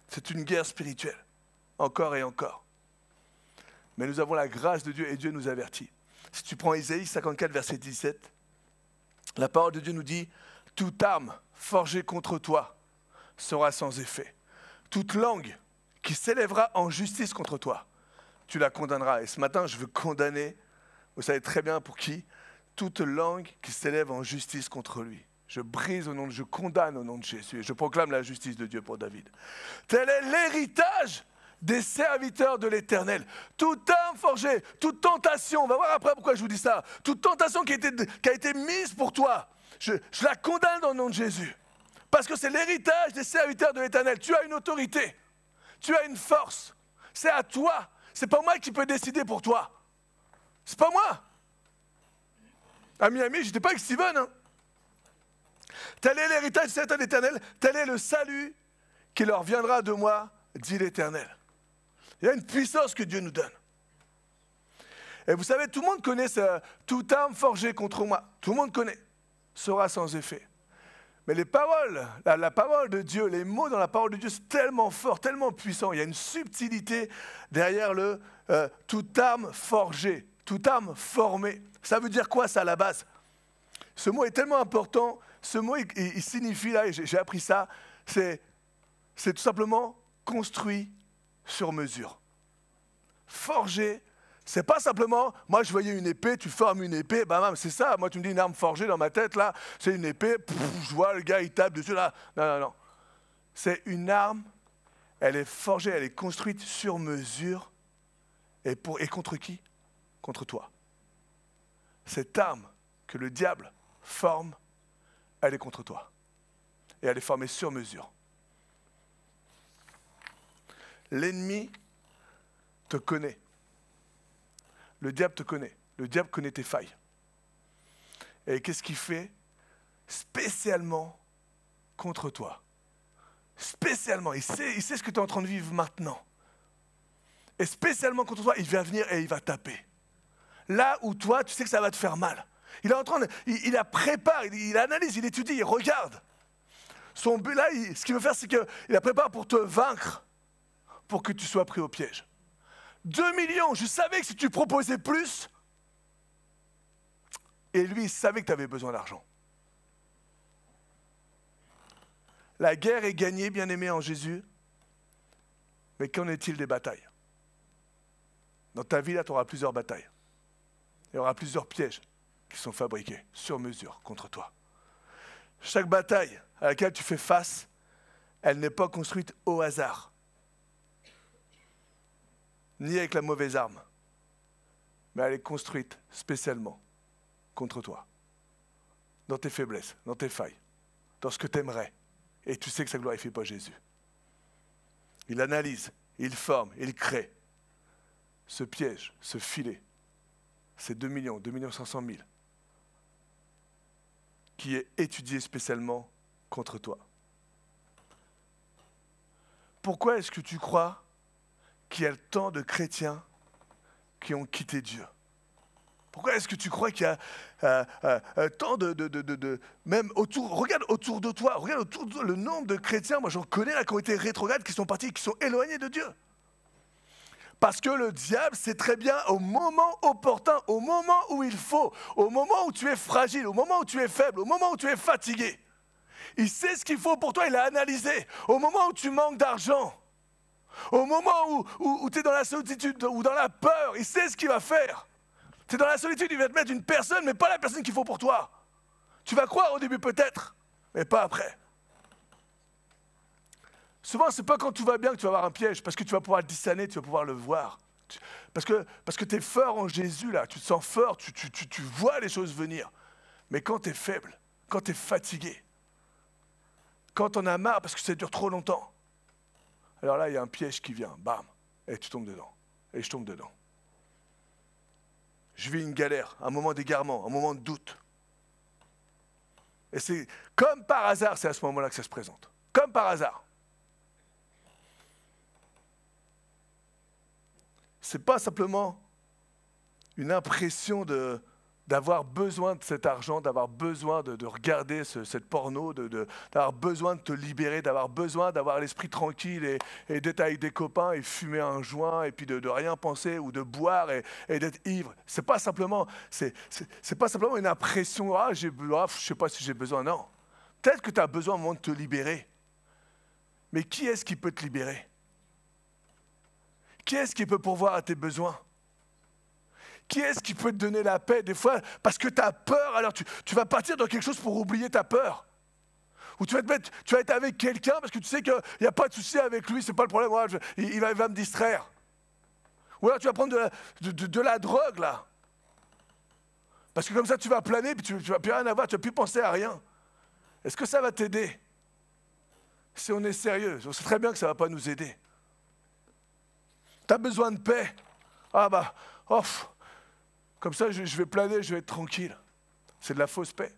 C'est une guerre spirituelle. Encore et encore. Mais nous avons la grâce de Dieu et Dieu nous avertit. Si tu prends Isaïe 54, verset 17, la parole de Dieu nous dit « Toute arme forgée contre toi sera sans effet. Toute langue qui s'élèvera en justice contre toi, tu la condamneras. » Et ce matin, je veux condamner, vous savez très bien pour qui, toute langue qui s'élève en justice contre lui. Je brise je condamne au nom de Jésus et je proclame la justice de Dieu pour David. Tel est l'héritage des serviteurs de l'Éternel. Toute arme forgée, toute tentation, on va voir après pourquoi je vous dis ça, toute tentation qui a été mise pour toi, je la condamne au nom de Jésus. Parce que c'est l'héritage des serviteurs de l'Éternel. Tu as une autorité, tu as une force, c'est à toi. C'est pas moi qui peux décider pour toi. C'est pas moi. À Miami, je n'étais pas avec Steven. Hein. Tel est l'héritage de l'Éternel, tel est le salut qui leur viendra de moi, dit l'Éternel. Il y a une puissance que Dieu nous donne. Et vous savez, tout le monde connaît toute arme forgée contre moi. Tout le monde connaît. Sera sans effet. Mais les paroles, la parole de Dieu, les mots dans la parole de Dieu, c'est tellement fort, tellement puissant. Il y a une subtilité derrière le toute arme forgée, toute arme formée. Ça veut dire quoi ça à la base? Ce mot est tellement important. Ce mot, il signifie, là, et j'ai appris ça, c'est tout simplement construit sur mesure. Forgé, c'est pas simplement, moi je voyais une épée, tu formes une épée, bam, c'est ça. Moi tu me dis une arme forgée dans ma tête, là, c'est une épée, je vois le gars, il tape dessus, là. Non. C'est une arme, elle est forgée, elle est construite sur mesure. Et contre qui? Contre toi. Cette arme que le diable forme, elle est contre toi. Et elle est formée sur mesure. L'ennemi te connaît. Le diable te connaît. Le diable connaît tes failles. Et qu'est-ce qu'il fait? Spécialement contre toi. Spécialement. Il sait ce que tu es en train de vivre maintenant. Et spécialement contre toi, il va venir et il va taper. Là où toi, tu sais que ça va te faire mal. Il est en train de, il la prépare, il analyse, il étudie, il regarde. Son but là, ce qu'il veut faire, c'est qu'il la prépare pour te vaincre, pour que tu sois pris au piège. 2 millions, je savais que si tu proposais plus, et lui, il savait que tu avais besoin d'argent. La guerre est gagnée, bien-aimé en Jésus, mais qu'en est-il des batailles? Dans ta vie, là, tu auras plusieurs batailles. Il y aura plusieurs pièges qui sont fabriqués sur mesure contre toi. Chaque bataille à laquelle tu fais face, elle n'est pas construite au hasard, ni avec la mauvaise arme, mais elle est construite spécialement contre toi, dans tes faiblesses, dans tes failles, dans ce que tu aimerais, et tu sais que ça ne glorifie pas Jésus. Il analyse, il forme, il crée ce piège, ce filet, ces 2 millions, 500 000, qui est étudié spécialement contre toi. Pourquoi est-ce que tu crois qu'il y a tant de chrétiens qui ont quitté Dieu? Pourquoi est-ce que tu crois qu'il y a tant même autour, regarde autour de toi, regarde autour de le nombre de chrétiens, moi j'en connais là qui ont été rétrogrades, qui sont partis, qui sont éloignés de Dieu. Parce que le diable sait très bien au moment opportun, au moment où il faut, au moment où tu es fragile, au moment où tu es faible, au moment où tu es fatigué. Il sait ce qu'il faut pour toi, il a analysé. Au moment où tu manques d'argent, au moment où tu es dans la solitude ou dans la peur, il sait ce qu'il va faire. Tu es dans la solitude, il va te mettre une personne, mais pas la personne qu'il faut pour toi. Tu vas croire au début peut-être, mais pas après. Souvent, ce n'est pas quand tout va bien que tu vas avoir un piège, parce que tu vas pouvoir le discerner, tu vas pouvoir le voir. Parce que tu es fort en Jésus, là, tu te sens fort, tu vois les choses venir. Mais quand tu es faible, quand tu es fatigué, quand tu en as marre parce que ça dure trop longtemps, alors là, il y a un piège qui vient, bam, et tu tombes dedans, et je tombe dedans. Je vis une galère, un moment d'égarement, un moment de doute. Et c'est comme par hasard, c'est à ce moment-là que ça se présente. Comme par hasard. Ce n'est pas simplement une impression d'avoir besoin de cet argent, d'avoir besoin de regarder cette porno, d'avoir besoin de te libérer, d'avoir besoin d'avoir l'esprit tranquille et d'être avec des copains et fumer un joint et puis de rien penser ou de boire et d'être ivre. C'est pas simplement une impression, je ne sais pas si j'ai besoin, non. Peut-être que tu as besoin au moment de te libérer. Mais qui est-ce qui peut te libérer? Qui est-ce qui peut pourvoir à tes besoins? Qui est-ce qui peut te donner la paix des fois? Parce que tu as peur, alors tu vas partir dans quelque chose pour oublier ta peur. Ou tu vas être avec quelqu'un parce que tu sais qu'il n'y a pas de souci avec lui, c'est pas le problème, il va me distraire. Ou alors tu vas prendre de la drogue là. Parce que comme ça tu vas planer, puis tu vas plus rien avoir, tu vas plus penser à rien. Est-ce que ça va t'aider? Si on est sérieux, on sait très bien que ça ne va pas nous aider. Tu as besoin de paix. Comme ça je vais planer, je vais être tranquille. C'est de la fausse paix.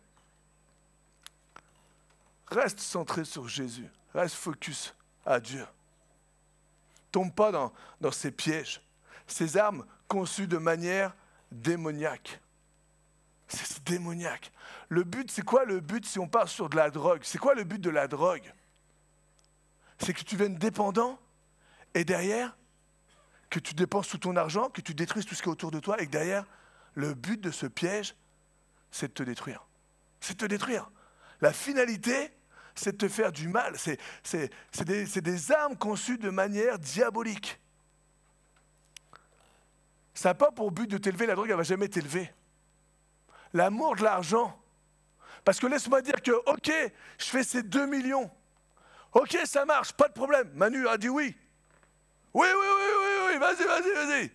Reste centré sur Jésus. Reste focus à Dieu. Tombe pas dans ces pièges. Ces armes conçues de manière démoniaque. C'est démoniaque. Le but, c'est quoi le but si on part sur de la drogue? C'est quoi le but de la drogue? C'est que tu deviennes dépendant et derrière, que tu dépenses tout ton argent, que tu détruises tout ce qui est autour de toi et que derrière, le but de ce piège, c'est de te détruire. C'est de te détruire. La finalité, c'est de te faire du mal. C'est des armes conçues de manière diabolique. Ça n'a pas pour but de t'élever, la drogue, elle ne va jamais t'élever. L'amour de l'argent. Parce que laisse-moi dire que, ok, je fais ces 2 millions. Ok, ça marche, pas de problème. Manu a dit oui. Oui, vas-y.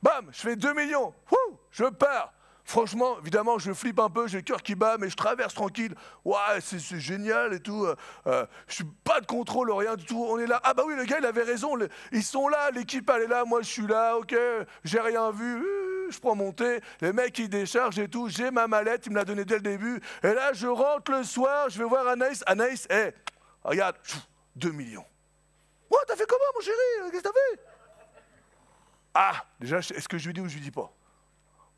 Bam, je fais 2 millions. Wouh, je pars. Franchement, évidemment, je flippe un peu, j'ai le cœur qui bat, mais je traverse tranquille. Ouais, c'est génial et tout. Je suis pas de contrôle, rien du tout. On est là. Ah bah oui, le gars, il avait raison. Ils sont là, l'équipe, elle est là. Moi, je suis là. Ok, j'ai rien vu. Je prends mon thé. Les mecs, ils déchargent et tout. J'ai ma mallette, il me l'a donnée dès le début. Et là, je rentre le soir, je vais voir Anaïs. Anaïs, regarde, 2 millions. Ouais, t'as fait comment, mon chéri? Qu'est-ce que t'as fait? Ah, déjà, est-ce que je lui dis ou je lui dis pas?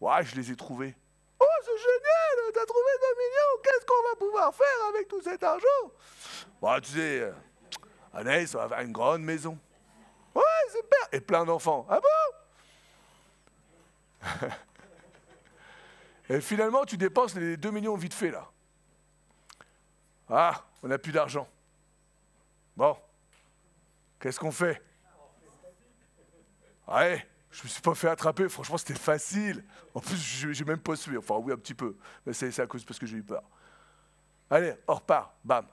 Ouais, je les ai trouvés. Oh, c'est génial, t'as trouvé 2 millions, qu'est-ce qu'on va pouvoir faire avec tout cet argent? Bon, tu sais, Anaïs, on va avoir une grande maison. Ouais, c'est super. Et plein d'enfants. Ah bon? Et finalement, tu dépenses les 2 millions vite fait, là. Ah, on n'a plus d'argent. Bon, qu'est-ce qu'on fait? Ouais. Je me suis pas fait attraper, franchement c'était facile. En plus, j'ai même pas suivi, enfin oui un petit peu, mais c'est à cause parce que j'ai eu peur. Allez, on repart, bam.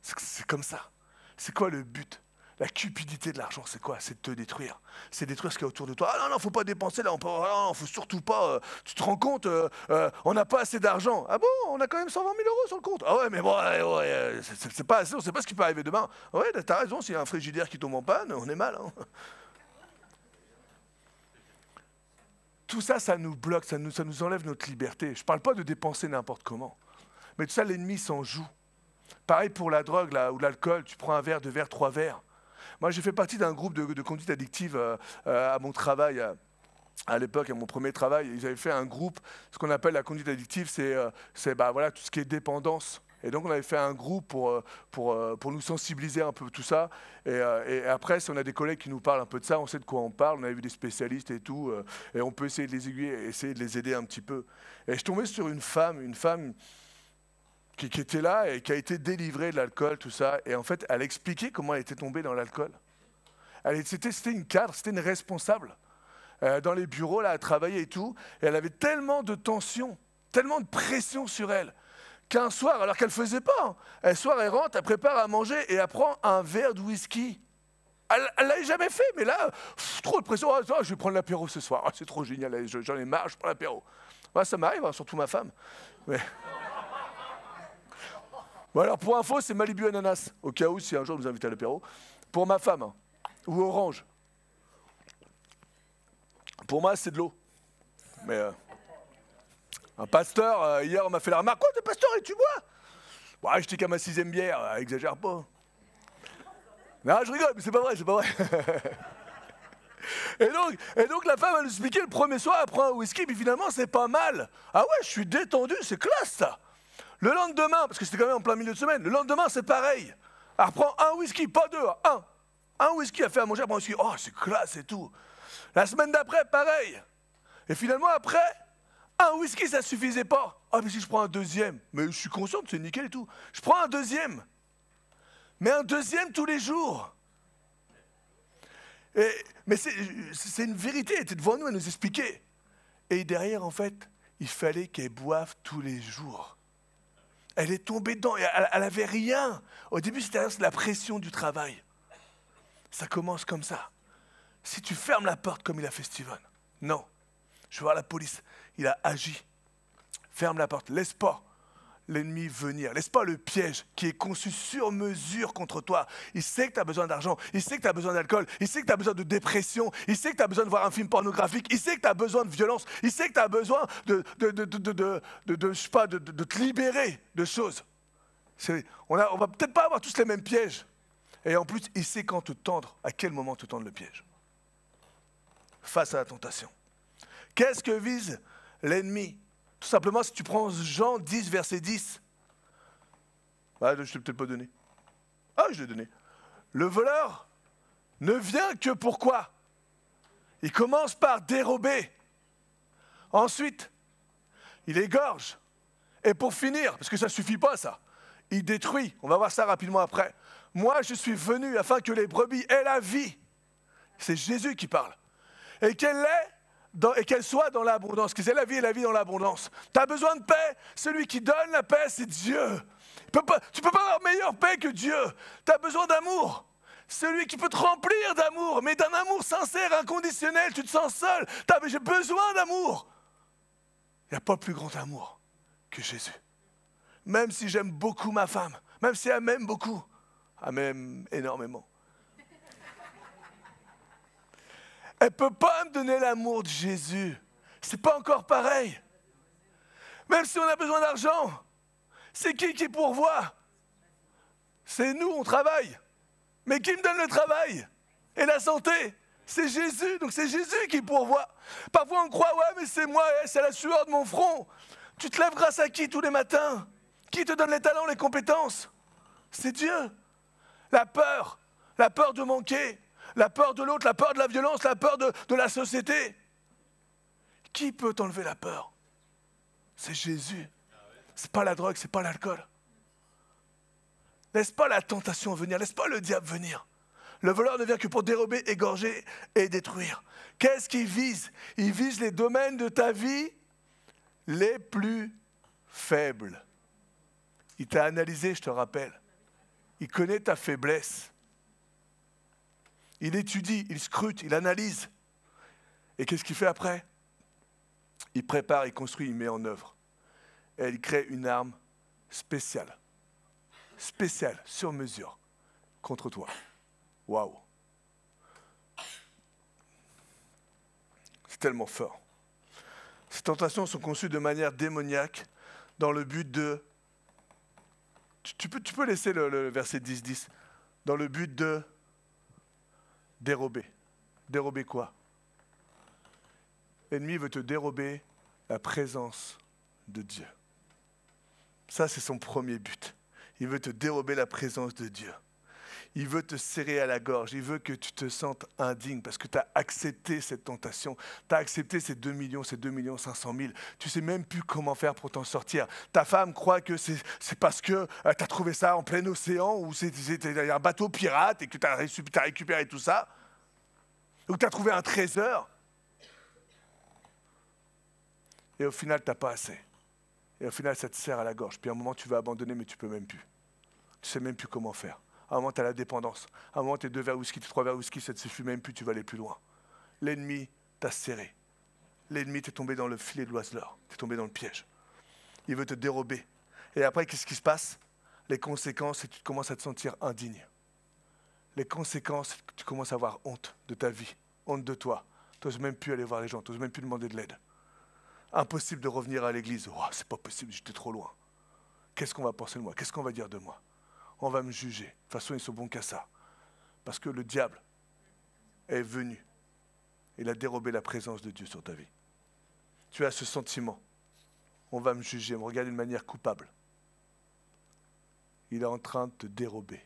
C'est comme ça. C'est quoi le but? La cupidité de l'argent, c'est quoi? C'est de te détruire. C'est détruire ce qu'il y a autour de toi. Ah non, faut pas dépenser là, faut surtout pas. Tu te rends compte, on n'a pas assez d'argent. Ah bon, on a quand même 120 000 euros sur le compte. Ah ouais, mais bon, c'est pas assez, on sait pas ce qui peut arriver demain. Ouais, t'as raison, s'il y a un frigidaire qui tombe en panne, on est mal. Hein. Tout ça, ça nous bloque, ça nous enlève notre liberté. Je ne parle pas de dépenser n'importe comment. Mais tout ça, l'ennemi s'en joue. Pareil pour la drogue là, ou l'alcool, tu prends un verre, 2 verres, 3 verres. Moi, j'ai fait partie d'un groupe de conduite addictive à mon travail. À l'époque, à mon premier travail, ils avaient fait un groupe, ce qu'on appelle la conduite addictive, c'est voilà, tout ce qui est dépendance. Et donc, on avait fait un groupe pour nous sensibiliser un peu tout ça. Et après, si on a des collègues qui nous parlent un peu de ça, on sait de quoi on parle. On avait vu des spécialistes et tout. Et on peut essayer de les aiguiller, essayer de les aider un petit peu. Et je tombais sur une femme qui était là et qui a été délivrée de l'alcool, tout ça. Et en fait, elle expliquait comment elle était tombée dans l'alcool. C'était une cadre, c'était une responsable. Dans les bureaux, là, à travailler et tout. Et elle avait tellement de tension, tellement de pression sur elle. Qu'un soir, alors qu'elle ne faisait pas, un soir elle rentre, elle prépare à manger et elle prend un verre de whisky. Elle ne l'avait jamais fait, mais là, trop de pression. Oh, je vais prendre l'apéro ce soir. Oh, c'est trop génial, j'en ai marre, je prends l'apéro. Ouais, ça m'arrive, hein, surtout ma femme. Mais... Bon, alors pour info, c'est Malibu Ananas, au cas où si un jour vous invitez à l'apéro. Pour ma femme, hein, ou orange. Pour moi, c'est de l'eau. Mais... Un pasteur, hier, on m'a fait la remarque. Quoi, t'es pasteur et tu bois? Ouais, j'étais qu'à ma 6e bière, exagère pas. Non, je rigole, mais c'est pas vrai. et donc, la femme, elle nous expliquait le premier soir, elle prend un whisky, puis finalement, c'est pas mal. Ah ouais, je suis détendu, c'est classe, ça. Le lendemain, parce que c'était quand même en plein milieu de semaine, le lendemain, c'est pareil. Elle reprend un whisky, pas 2, un. Un whisky, elle fait à manger, elle prend un whisky. Oh, c'est classe et tout. La semaine d'après, pareil. Et finalement, après... Un whisky, ça ne suffisait pas. Ah, mais si je prends un deuxième, mais je suis conscient que c'est nickel et tout. Je prends un deuxième. Mais un deuxième tous les jours. Mais c'est une vérité, elle était devant nous, elle nous expliquait. Et derrière, en fait, il fallait qu'elle boive tous les jours. Elle est tombée dedans, et elle n'avait rien. Au début, c'était la pression du travail. Ça commence comme ça. Si tu fermes la porte comme il a fait Steven, non. Je vais voir la police. Il a agi. Ferme la porte. Laisse pas l'ennemi venir. Laisse pas le piège qui est conçu sur mesure contre toi. Il sait que tu as besoin d'argent, il sait que tu as besoin d'alcool, il sait que tu as besoin de dépression, il sait que tu as besoin de voir un film pornographique, il sait que tu as besoin de violence, il sait que tu as besoin de te libérer de choses. On va peut-être pas avoir tous les mêmes pièges. Et en plus, il sait quand te tendre, à quel moment te tendre le piège. Face à la tentation. Qu'est-ce que vise l'ennemi? Tout simplement, si tu prends Jean 10, verset 10. Ah, je ne t'ai peut-être pas donné. Ah, je l'ai donné. Le voleur ne vient que pour quoi? Il commence par dérober. Ensuite, il égorge. Et pour finir, parce que ça ne suffit pas ça, il détruit. On va voir ça rapidement après. Moi, je suis venu afin que les brebis aient la vie. C'est Jésus qui parle. Et qu'elle soit dans l'abondance. Que c'est la vie et la vie dans l'abondance. Tu as besoin de paix. Celui qui donne la paix, c'est Dieu. Tu ne peux pas avoir meilleure paix que Dieu. Tu as besoin d'amour. Celui qui peut te remplir d'amour, mais d'un amour sincère, inconditionnel. Tu te sens seul. J'ai besoin d'amour. Il n'y a pas plus grand amour que Jésus. Même si j'aime beaucoup ma femme, même si elle m'aime beaucoup, elle m'aime énormément. Elle ne peut pas me donner l'amour de Jésus. Ce n'est pas encore pareil. Même si on a besoin d'argent, c'est qui pourvoit? C'est nous, on travaille. Mais qui me donne le travail et la santé? C'est Jésus, donc c'est Jésus qui pourvoit. Parfois on croit, ouais mais c'est moi, c'est la sueur de mon front. Tu te lèves grâce à qui tous les matins? Qui te donne les talents, les compétences? C'est Dieu. La peur de manquer, la peur de l'autre, la peur de la violence, la peur de la société. Qui peut t'enlever la peur? C'est Jésus. C'est pas la drogue, c'est pas l'alcool. Laisse pas la tentation venir, laisse pas le diable venir. Le voleur ne vient que pour dérober, égorger et détruire. Qu'est-ce qu'il vise? Il vise les domaines de ta vie les plus faibles. Il t'a analysé, je te rappelle. Il connaît ta faiblesse. Il étudie, il scrute, il analyse. Et qu'est-ce qu'il fait après? Il prépare, il construit, il met en œuvre. Et il crée une arme spéciale, sur mesure, contre toi. Waouh! C'est tellement fort. Ces tentations sont conçues de manière démoniaque dans le but de... Tu peux laisser le verset 10-10. Dans le but de dérober. Dérober quoi? L'ennemi veut te dérober la présence de Dieu. Ça, c'est son premier but. Il veut te dérober la présence de Dieu. Il veut te serrer à la gorge. Il veut que tu te sentes indigne parce que tu as accepté cette tentation. Tu as accepté ces 2 millions, ces 2 500 000. Tu ne sais même plus comment faire pour t'en sortir. Ta femme croit que c'est parce que tu as trouvé ça en plein océan ou c'était un bateau pirate et que tu as récupéré tout ça. Ou que tu as trouvé un trésor. Et au final, tu n'as pas assez. Et au final, ça te serre à la gorge. Puis à un moment, tu vas abandonner, mais tu ne peux même plus. Tu ne sais même plus comment faire. À un moment, tu as la dépendance. À un moment, tes 2 verres whisky, tes 3 verres whisky, ça ne te suffit même plus, tu vas aller plus loin. L'ennemi t'a serré. L'ennemi t'est tombé dans le filet de l'oiseleur. T'es tombé dans le piège. Il veut te dérober. Et après, qu'est-ce qui se passe? Les conséquences, c'est que tu commences à te sentir indigne. Les conséquences, c'est que tu commences à avoir honte de ta vie, honte de toi. Tu n'oses même plus aller voir les gens, tu n'oses même plus demander de l'aide. Impossible de revenir à l'église. Oh, c'est pas possible, j'étais trop loin. Qu'est-ce qu'on va penser de moi? Qu'est-ce qu'on va dire de moi? On va me juger. De toute façon, ils sont bons qu'à ça. Parce que le diable est venu. Il a dérobé la présence de Dieu sur ta vie. Tu as ce sentiment. On va me juger, me regarder d'une manière coupable. Il est en train de te dérober.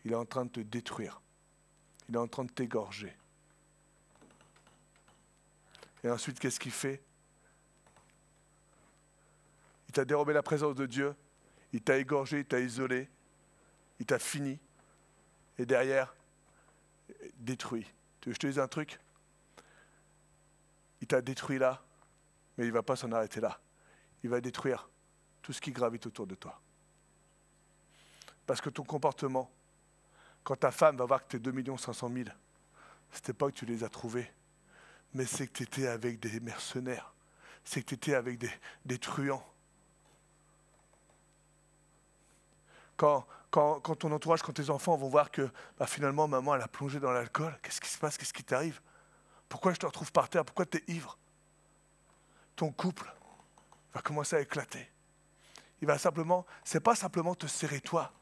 Il est en train de te détruire. Il est en train de t'égorger. Et ensuite, qu'est-ce qu'il fait? Il t'a dérobé la présence de Dieu. Il t'a égorgé, il t'a isolé. Il t'a fini, et derrière, détruit. Tu veux que je te dise un truc? Il t'a détruit là, mais il ne va pas s'en arrêter là. Il va détruire tout ce qui gravite autour de toi. Parce que ton comportement, quand ta femme va voir que tu es 2 500 000, ce n'était pas que tu les as trouvés, mais c'est que tu étais avec des mercenaires, c'est que tu étais avec des truands. Quand ton entourage, quand tes enfants vont voir que finalement maman elle a plongé dans l'alcool, qu'est-ce qui se passe, qu'est-ce qui t'arrive? Pourquoi je te retrouve par terre? Pourquoi tu es ivre? Ton couple va commencer à éclater. C'est pas simplement te serrer toi.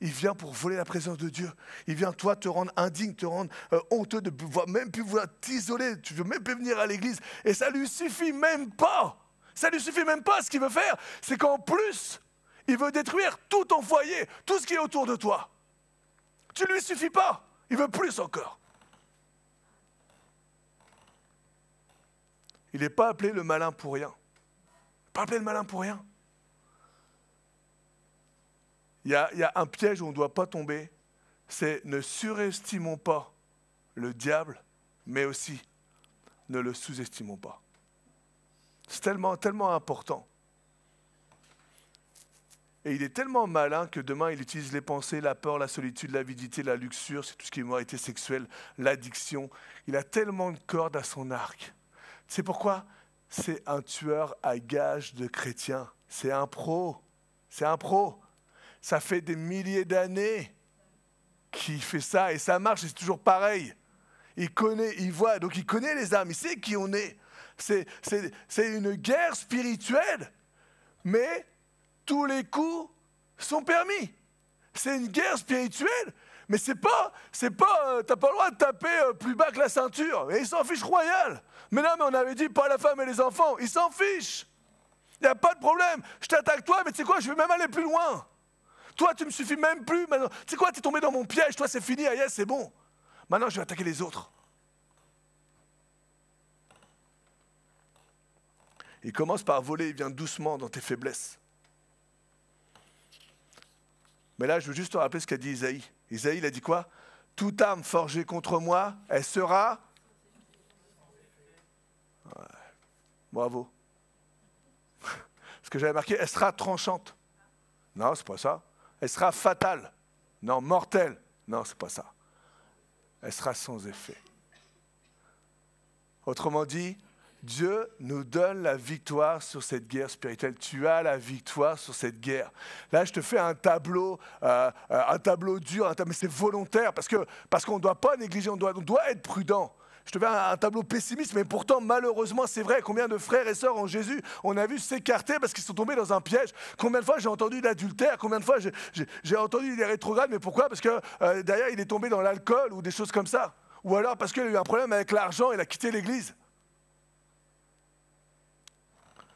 Il vient pour voler la présence de Dieu. Il vient toi te rendre indigne, te rendre honteux de même plus vouloir t'isoler. Tu veux même plus venir à l'église. Et ça lui suffit même pas. Ça lui suffit même pas. Ce qu'il veut faire, c'est qu'en plus, il veut détruire tout ton foyer, tout ce qui est autour de toi. Tu lui suffis pas. Il veut plus encore. Il n'est pas appelé le malin pour rien. Pas appelé le malin pour rien. Il y a un piège où on ne doit pas tomber, c'est ne surestimons pas le diable, mais aussi ne le sous-estimons pas. C'est tellement, tellement important. Et il est tellement malin que demain, il utilise les pensées, la peur, la solitude, l'avidité, la luxure, c'est tout ce qui est immoralité sexuelle, l'addiction. Il a tellement de cordes à son arc. C'est pourquoi c'est un tueur à gages de chrétiens. C'est un pro. C'est un pro. Ça fait des milliers d'années qu'il fait ça et ça marche et c'est toujours pareil. Il connaît, il voit, donc il connaît les âmes, il sait qui on est. C'est une guerre spirituelle, mais tous les coups sont permis. C'est une guerre spirituelle, mais t'as pas le droit de taper plus bas que la ceinture. Et il s'en fiche royal. Mais non, mais on avait dit pas la femme et les enfants. Il s'en fiche. Il n'y a pas de problème. Je t'attaque toi, mais tu sais quoi, je vais même aller plus loin. Toi, tu me suffis même plus. Maintenant, tu sais quoi, tu es tombé dans mon piège. Toi, c'est fini. Aïe, c'est bon. Maintenant, je vais attaquer les autres. Il commence par voler. Il vient doucement dans tes faiblesses. Mais là, je veux juste te rappeler ce qu'a dit Isaïe. Isaïe, il a dit quoi? Toute arme forgée contre moi, elle sera... Ouais. Bravo. Ce que j'avais marqué, elle sera tranchante. Non, c'est pas ça. Elle sera fatale. Non, mortelle. Non, c'est pas ça. Elle sera sans effet. Autrement dit, Dieu nous donne la victoire sur cette guerre spirituelle. Tu as la victoire sur cette guerre. Là, je te fais un tableau dur, mais c'est volontaire parce qu'on ne doit pas négliger, on doit être prudent. Je te fais un tableau pessimiste, mais pourtant, malheureusement, c'est vrai. Combien de frères et sœurs en Jésus, on a vu s'écarter parce qu'ils sont tombés dans un piège. Combien de fois j'ai entendu l'adultère, combien de fois j'ai entendu les rétrogrades, mais pourquoi? Parce que derrière, il est tombé dans l'alcool ou des choses comme ça. Ou alors parce qu'il a eu un problème avec l'argent, il a quitté l'église.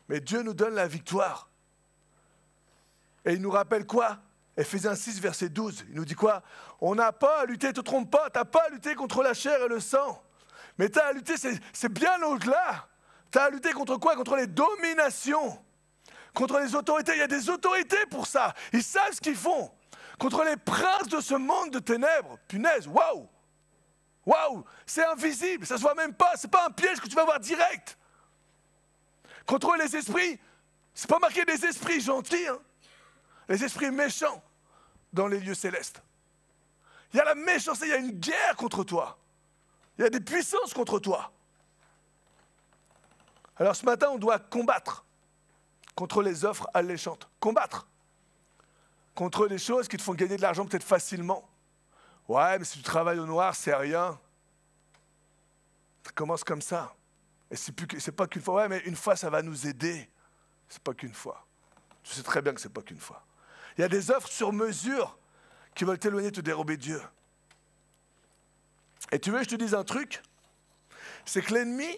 Mais Dieu nous donne la victoire. Et il nous rappelle quoi? Éphésiens 6, verset 12. Il nous dit quoi? On n'a pas à lutter, ne te trompe pas, tu n'as pas à lutter contre la chair et le sang. Mais tu as à lutter, c'est bien au-delà. Tu as à lutter contre quoi? Contre les dominations. Contre les autorités. Il y a des autorités pour ça. Ils savent ce qu'ils font. Contre les princes de ce monde de ténèbres. Punaise, waouh! Waouh! C'est invisible, ça ne se voit même pas. Ce n'est pas un piège que tu vas voir direct. Contre les esprits, c'est pas marqué des esprits gentils, hein. Les esprits méchants dans les lieux célestes. Il y a la méchanceté, il y a une guerre contre toi. Il y a des puissances contre toi. Alors ce matin, on doit combattre contre les offres alléchantes. Combattre contre des choses qui te font gagner de l'argent peut-être facilement. Ouais, mais si tu travailles au noir, c'est rien. Ça commence comme ça. Et c'est pas qu'une fois. Ouais, mais une fois, ça va nous aider. C'est pas qu'une fois. Tu sais très bien que c'est pas qu'une fois. Il y a des offres sur mesure qui veulent t'éloigner, te dérober Dieu. Et tu veux que je te dise un truc? C'est que l'ennemi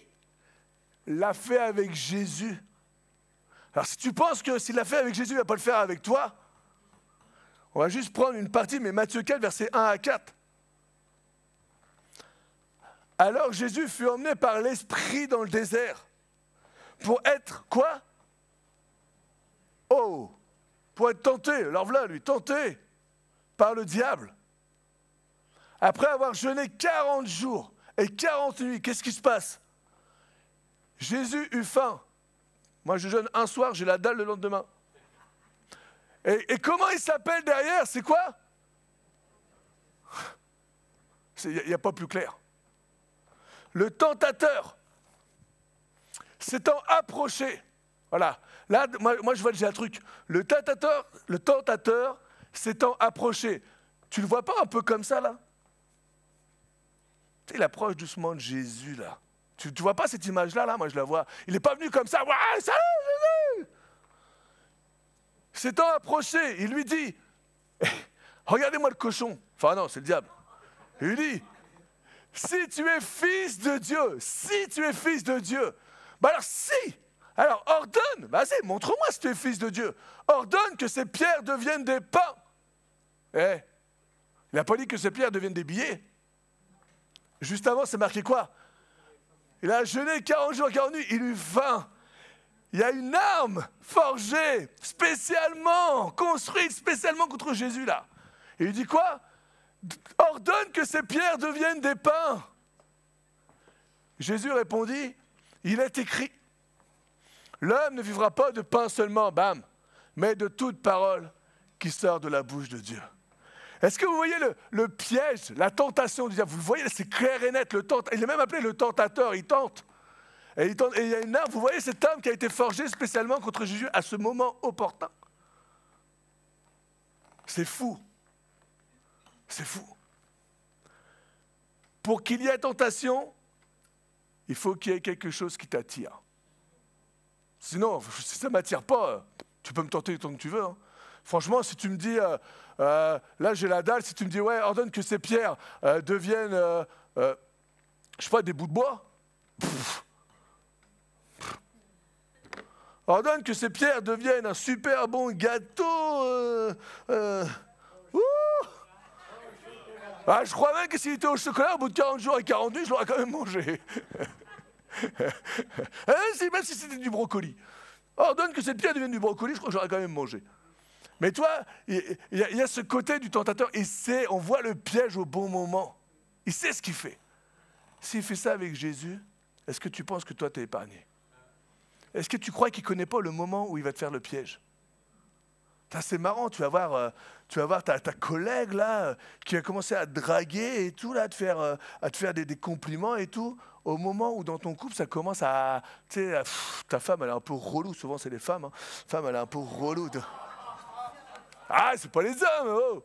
l'a fait avec Jésus. Alors si tu penses que s'il l'a fait avec Jésus, il ne va pas le faire avec toi, on va juste prendre une partie, mais Matthieu 4, versets 1 à 4. Alors Jésus fut emmené par l'Esprit dans le désert pour être quoi? Oh, pour être tenté, alors voilà lui, tenté par le diable. Après avoir jeûné 40 jours et 40 nuits, qu'est-ce qui se passe? Jésus eut faim. Moi je jeûne un soir, j'ai la dalle le lendemain. Et comment il s'appelle derrière? C'est quoi? Il n'y a pas plus clair. Le tentateur s'étant approché. Voilà. Là, moi je vois déjà un truc. Le tentateur s'étant approché. Tu le vois pas un peu comme ça, là? Tu sais, il approche doucement de Jésus, là. Tu vois pas cette image-là, là? Moi, je la vois. Il n'est pas venu comme ça. Ouais, salut, Jésus! S'étant approché, il lui dit, regardez-moi le cochon. Enfin non, c'est le diable. Il lui dit, si tu es fils de Dieu, bah alors ordonne, vas-y, montre-moi si tu es fils de Dieu. Ordonne que ces pierres deviennent des pains. Il n'a pas dit que ces pierres deviennent des billets. Juste avant, c'est marqué quoi? Il a jeûné 40 jours, 40 nuits, il eut faim. Il y a une arme forgée, spécialement, construite spécialement contre Jésus, là. Et il dit quoi? Ordonne que ces pierres deviennent des pains. Jésus répondit, il est écrit, l'homme ne vivra pas de pain seulement, bam, mais de toute parole qui sort de la bouche de Dieu. Est-ce que vous voyez le piège, la tentation du diable? Vous le voyez, c'est clair et net. Il est même appelé le tentateur, il tente. Et il y a une arme, vous voyez cette arme qui a été forgée spécialement contre Jésus à ce moment opportun. C'est fou. C'est fou. Pour qu'il y ait tentation, il faut qu'il y ait quelque chose qui t'attire. Sinon, si ça ne m'attire pas, tu peux me tenter tant que tu veux. Hein. Franchement, si tu me dis, là j'ai la dalle, si tu me dis, ouais, ordonne que ces pierres deviennent, je sais pas, des bouts de bois. Ordonne que ces pierres deviennent un super bon gâteau. Ah, je crois même que s'il était au chocolat, au bout de 40 jours et 40 nuits, je l'aurais quand même mangé. Même si c'était du brocoli. Ordonne que cette pierre devienne du brocoli, je crois que j'aurais quand même mangé. Mais toi, il y a ce côté du tentateur, on voit le piège au bon moment. Il sait ce qu'il fait. S'il fait ça avec Jésus, est-ce que tu penses que toi, tu es épargné? Est-ce que tu crois qu'il ne connaît pas le moment où il va te faire le piège? C'est marrant, tu vas voir ta collègue là, qui a commencé à te draguer et tout, là, à te faire des compliments et tout, au moment où dans ton couple, ça commence à... Tu sais, ta femme, elle est un peu relou, souvent c'est les femmes, hein. Femme, elle est un peu relou. Ah, c'est pas les hommes, oh.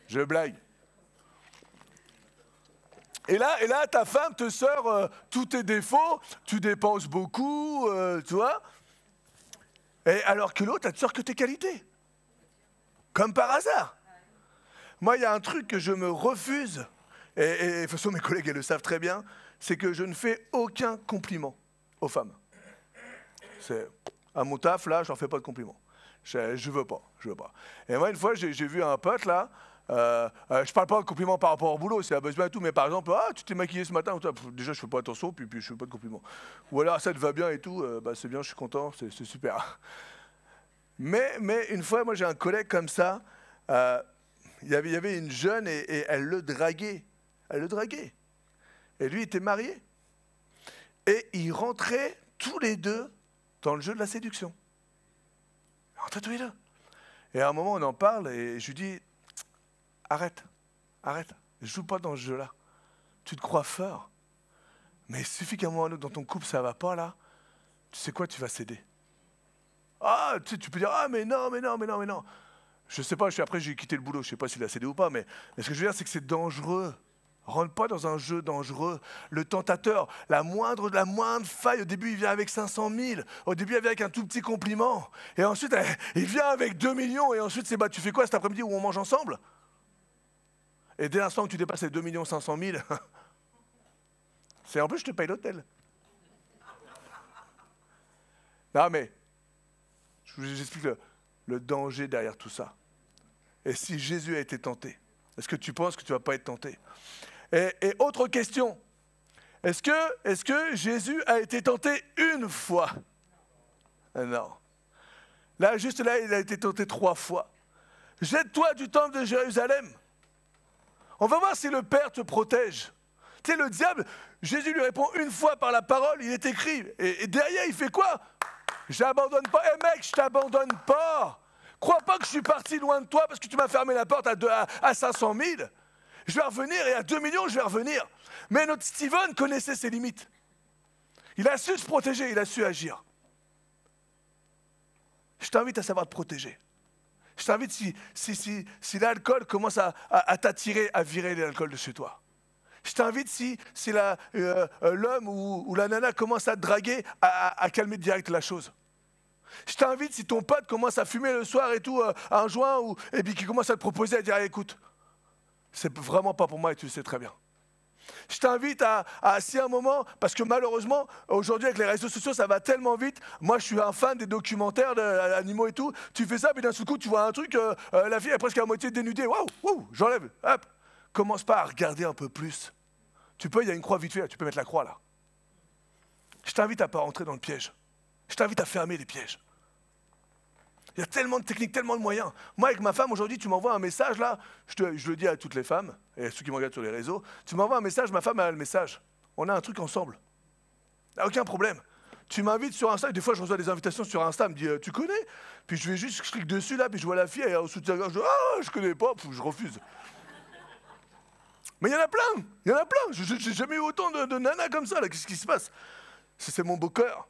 Je blague. Et là, ta femme te sort tous tes défauts, tu dépenses beaucoup, tu vois. Et alors que l'autre, elle te sort que tes qualités. Comme par hasard. Moi, il y a un truc que je me refuse, et de toute façon, mes collègues, elles le savent très bien, c'est que je ne fais aucun compliment aux femmes. À mon taf, là, je leur fais pas de compliments. Je veux pas. Et moi, une fois, j'ai vu un pote, là, je parle pas de compliments par rapport au boulot, c'est à besoin et tout, mais par exemple, tu t'es maquillé ce matin, déjà je fais pas attention, puis je fais pas de compliments. Ou alors ça te va bien et tout, c'est bien, je suis content, c'est super. Mais une fois, moi j'ai un collègue comme ça, il y avait une jeune et elle le draguait. Et lui il était marié. Et ils rentraient tous les deux dans le jeu de la séduction. Ils rentraient tous les deux. Et à un moment on en parle et je lui dis, arrête, ne joue pas dans ce jeu-là. Tu te crois fort. Mais il suffit qu'à un moment ou dans ton couple, ça ne va pas là. Tu sais quoi, tu vas céder. Ah, tu peux dire, ah, mais non. Je ne sais pas, après j'ai quitté le boulot, je ne sais pas s'il a cédé ou pas, mais ce que je veux dire, c'est que c'est dangereux. Rentre pas dans un jeu dangereux. Le tentateur, la moindre faille, au début, il vient avec 500 000. Au début, il vient avec un tout petit compliment. Et ensuite, il vient avec 2 millions. Et ensuite, c'est, tu fais quoi cet après-midi où on mange ensemble? Et dès l'instant que tu dépasses les 2 500 000, c'est en plus je te paye l'hôtel. Non mais, je vous explique le danger derrière tout ça. Et si Jésus a été tenté, est-ce que tu penses que tu ne vas pas être tenté? Et autre question, est-ce que Jésus a été tenté une fois? Non. Là, juste là, il a été tenté 3 fois. Jette-toi du temple de Jérusalem. On va voir si le Père te protège. Tu sais, le diable, Jésus lui répond une fois par la parole, il est écrit. Et derrière, il fait quoi? J'abandonne pas. Mec, je t'abandonne pas. Crois pas que je suis parti loin de toi parce que tu m'as fermé la porte à 500 000. Je vais revenir et à 2 millions, je vais revenir. Mais notre Steven connaissait ses limites. Il a su se protéger, il a su agir. Je t'invite à savoir te protéger. Je t'invite, si l'alcool commence à t'attirer, à virer l'alcool de chez toi. Je t'invite, si l'homme ou la nana commence à te draguer, à calmer direct la chose. Je t'invite, si ton pote commence à fumer le soir et tout, un joint, et puis qu'il commence à te proposer, à dire, écoute, c'est vraiment pas pour moi et tu le sais très bien. Je t'invite à si à un moment, parce que malheureusement, aujourd'hui avec les réseaux sociaux, ça va tellement vite. Moi, je suis un fan des documentaires d'animaux et tout. Tu fais ça, puis d'un seul coup, tu vois un truc, la fille est presque à moitié dénudée. Waouh, j'enlève, hop. Commence pas à regarder un peu plus. Tu peux, il y a une croix vite fait, tu peux mettre la croix là. Je t'invite à pas rentrer dans le piège. Je t'invite à fermer les pièges. Il y a tellement de techniques, tellement de moyens. Moi, avec ma femme, aujourd'hui, tu m'envoies un message, là, je le dis à toutes les femmes, et à ceux qui me regardent sur les réseaux, tu m'envoies un message, ma femme a le message. On a un truc ensemble. Aucun problème. Tu m'invites sur Insta, et des fois, je reçois des invitations sur Insta, elle me dit, tu connais? Puis je vais juste, je clique dessus, là, puis je vois la fille, elle est au soutien-gorge, je connais pas, je refuse. Mais il y en a plein, j'ai jamais eu autant de nanas comme ça, là, qu'est-ce qui se passe? C'est mon beau cœur.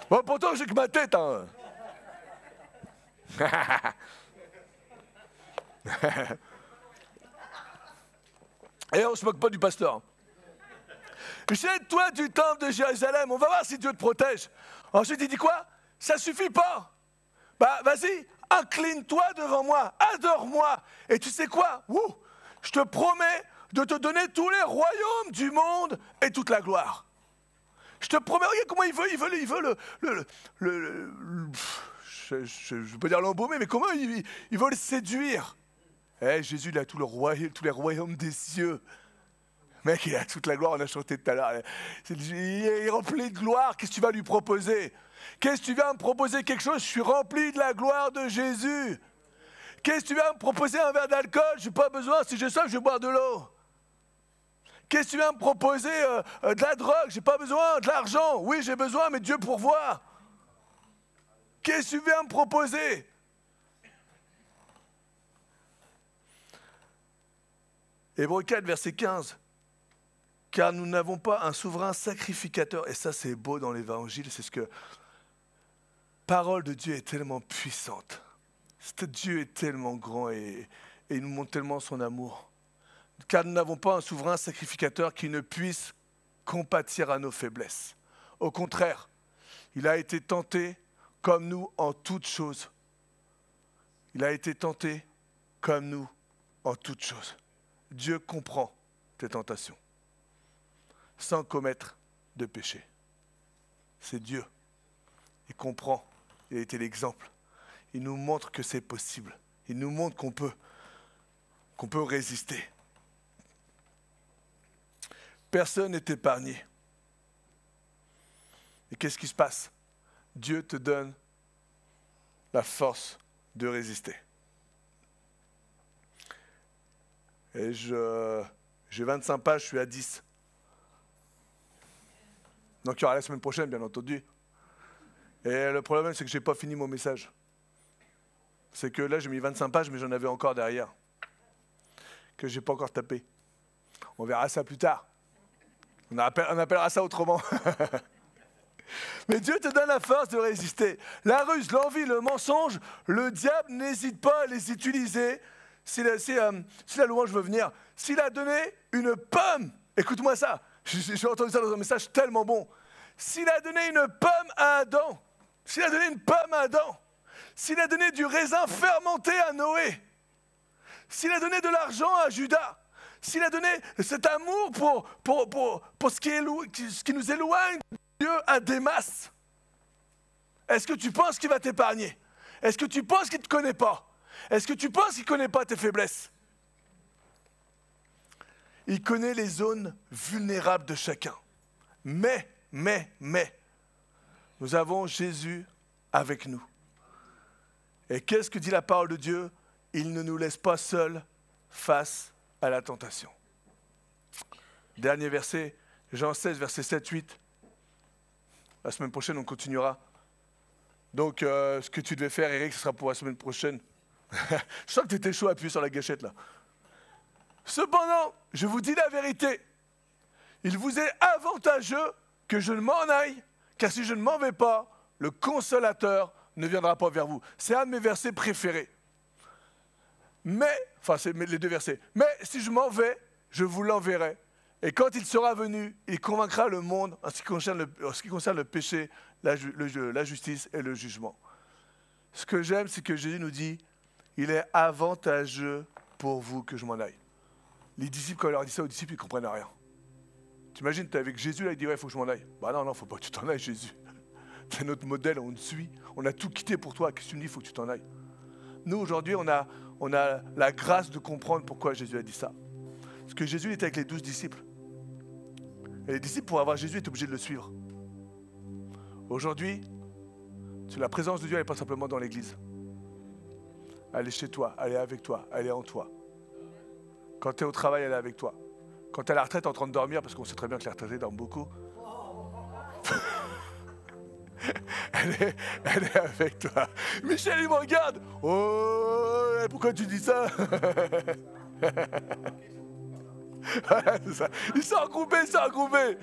Bon, pourtant, j'ai que ma tête, hein. Et on se moque pas du pasteur. Jette-toi du temple de Jérusalem, on va voir si Dieu te protège. Ensuite, il dit quoi? Ça suffit pas. Bah, vas-y, incline-toi devant moi, adore-moi. Et tu sais quoi? Je te promets de te donner tous les royaumes du monde et toute la gloire. Je te promets, regarde comment il veut je ne veux pas dire l'embaumer, mais comment il veut le séduire. Jésus, il a tous les royaumes des cieux. Mec, il a toute la gloire, on a chanté tout à l'heure. Il est rempli de gloire, qu'est-ce que tu vas lui proposer? Qu'est-ce que tu viens me proposer quelque chose? Je suis rempli de la gloire de Jésus. Qu'est-ce que tu viens me proposer un verre d'alcool? Je n'ai pas besoin, si j'ai soif, je vais boire de l'eau. Qu'est-ce que tu viens me proposer de la drogue? J'ai pas besoin. De l'argent? Oui, j'ai besoin, mais Dieu pourvoit. Qu'est-ce que tu viens me proposer? Hébreux 4, verset 15. Car nous n'avons pas un souverain sacrificateur. Et ça, c'est beau dans l'Évangile. C'est ce que... Parole de Dieu est tellement puissante. Dieu est tellement grand et il nous montre tellement son amour. Car nous n'avons pas un souverain sacrificateur qui ne puisse compatir à nos faiblesses. Au contraire, il a été tenté comme nous en toutes choses. Il a été tenté comme nous en toutes choses. Dieu comprend tes tentations sans commettre de péché. C'est Dieu. Il comprend. Il a été l'exemple. Il nous montre que c'est possible. Il nous montre qu'on peut résister. Personne n'est épargné. Et qu'est-ce qui se passe? Dieu te donne la force de résister. Et j'ai 25 pages, je suis à 10. Donc il y aura la semaine prochaine, bien entendu. Et le problème, c'est que je n'ai pas fini mon message. C'est que là, j'ai mis 25 pages, mais j'en avais encore derrière. Que je n'ai pas encore tapé. On verra ça plus tard. On appellera ça autrement. Mais Dieu te donne la force de résister. La ruse, l'envie, le mensonge, le diable n'hésite pas à les utiliser. Si la louange veut venir, s'il a donné une pomme, écoute-moi ça, j'ai entendu ça dans un message tellement bon. S'il a donné une pomme à Adam, s'il a donné une pomme à Adam, s'il a donné du raisin fermenté à Noé, s'il a donné de l'argent à Judas, s'il a donné cet amour pour ce qui nous éloigne de Dieu à Démas, est-ce que tu penses qu'il va t'épargner? Est-ce que tu penses qu'il ne te connaît pas? Est-ce que tu penses qu'il ne connaît pas tes faiblesses? Il connaît les zones vulnérables de chacun. Mais, nous avons Jésus avec nous. Et qu'est-ce que dit la parole de Dieu? Il ne nous laisse pas seuls face à la tentation. Dernier verset, Jean 16, verset 7-8. La semaine prochaine, on continuera. Donc, ce que tu devais faire, Eric, ce sera pour la semaine prochaine. Je sens que tu étais chaud à appuyer sur la gâchette, là. Cependant, je vous dis la vérité. Il vous est avantageux que je ne m'en aille, car si je ne m'en vais pas, le Consolateur ne viendra pas vers vous. C'est un de mes versets préférés. C'est les 2 versets. Mais si je m'en vais, je vous l'enverrai. Et quand il sera venu, il convaincra le monde en ce qui concerne le péché, la justice et le jugement. Ce que j'aime, c'est que Jésus nous dit, il est avantageux pour vous que je m'en aille. Les disciples, quand il leur dit ça aux disciples, ils ne comprennent rien. T'imagines, tu es avec Jésus, là, il dit, ouais, il faut que je m'en aille. Bah non, il ne faut pas que tu t'en ailles, Jésus. C'est notre modèle, on te suit. On a tout quitté pour toi. Qu'est-ce que tu me dis, il faut que tu t'en ailles. Nous, aujourd'hui, on a la grâce de comprendre pourquoi Jésus a dit ça. Parce que Jésus était avec les 12 disciples. Et les disciples, pour avoir Jésus, étaient obligés de le suivre. Aujourd'hui, la présence de Dieu, elle n'est pas simplement dans l'église. Elle est chez toi, elle est avec toi, elle est en toi. Quand tu es au travail, elle est avec toi. Quand tu es à la retraite, tu es en train de dormir, parce qu'on sait très bien que les retraités dorment beaucoup. elle est avec toi. Michel, il me regarde. Oh, pourquoi tu dis ça? Voilà, c'est ça. Ils sont regroupés.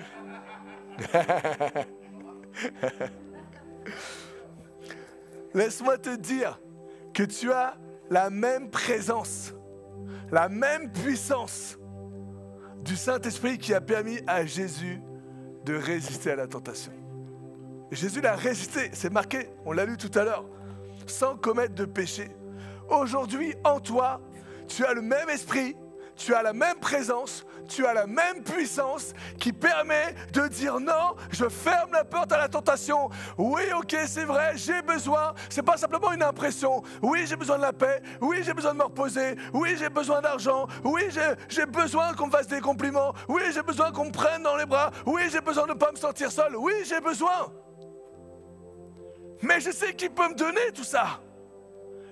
Laisse-moi te dire que tu as la même présence, la même puissance du Saint-Esprit qui a permis à Jésus de résister à la tentation. Et Jésus l'a résisté, c'est marqué, on l'a lu tout à l'heure, sans commettre de péché. Aujourd'hui, en toi, tu as le même esprit, tu as la même présence, tu as la même puissance qui permet de dire non, je ferme la porte à la tentation. Oui, ok, c'est vrai, j'ai besoin, c'est pas simplement une impression. Oui, j'ai besoin de la paix, oui, j'ai besoin de me reposer, oui, j'ai besoin d'argent, oui, j'ai besoin qu'on me fasse des compliments, oui, j'ai besoin qu'on me prenne dans les bras, oui, j'ai besoin de ne pas me sentir seul, oui, j'ai besoin. Mais je sais qui peut me donner tout ça.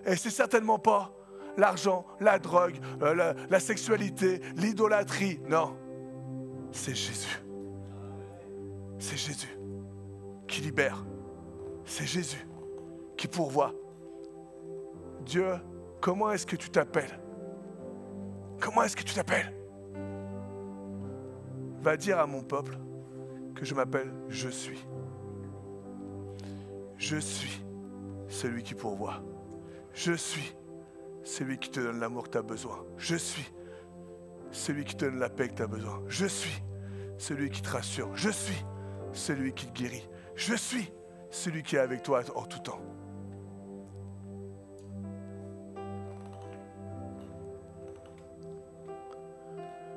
Et c'est certainement pas l'argent, la drogue, la sexualité, l'idolâtrie. Non, c'est Jésus. C'est Jésus qui libère. C'est Jésus qui pourvoit. Dieu, comment est-ce que tu t'appelles? Comment est-ce que tu t'appelles? Va dire à mon peuple que je m'appelle Je suis. Je suis celui qui pourvoit. Je suis celui qui te donne l'amour que tu as besoin. Je suis celui qui te donne la paix que tu as besoin. Je suis celui qui te rassure. Je suis celui qui te guérit. Je suis celui qui est avec toi en tout temps.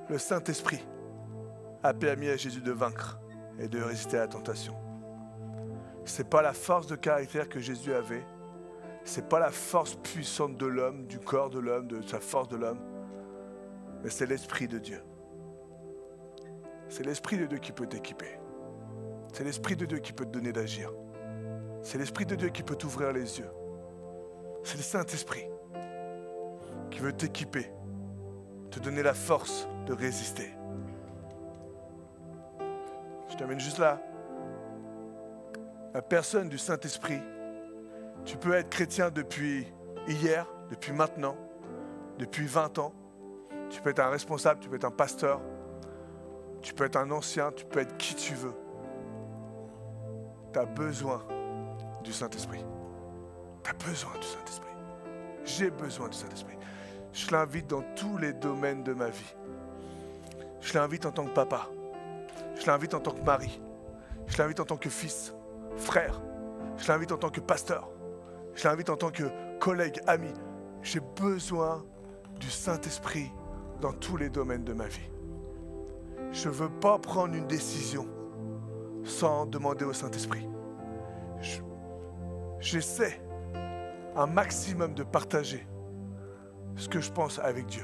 Le Saint-Esprit a permis à Jésus de vaincre et de résister à la tentation. Ce n'est pas la force de caractère que Jésus avait. Ce n'est pas la force puissante de l'homme, du corps de l'homme, de sa force de l'homme. Mais c'est l'Esprit de Dieu. C'est l'Esprit de Dieu qui peut t'équiper. C'est l'Esprit de Dieu qui peut te donner d'agir. C'est l'Esprit de Dieu qui peut t'ouvrir les yeux. C'est le Saint-Esprit qui veut t'équiper, te donner la force de résister. Je termine juste là. La personne du Saint-Esprit, tu peux être chrétien depuis hier, depuis maintenant, depuis 20 ans. Tu peux être un responsable, tu peux être un pasteur, tu peux être un ancien, tu peux être qui tu veux. Tu as besoin du Saint-Esprit. Tu as besoin du Saint-Esprit. J'ai besoin du Saint-Esprit. Je l'invite dans tous les domaines de ma vie. Je l'invite en tant que papa. Je l'invite en tant que mari. Je l'invite en tant que fils, frère. Je l'invite en tant que pasteur. Je l'invite en tant que collègue, ami. J'ai besoin du Saint-Esprit dans tous les domaines de ma vie. Je ne veux pas prendre une décision sans demander au Saint-Esprit. J'essaie un maximum de partager ce que je pense avec Dieu.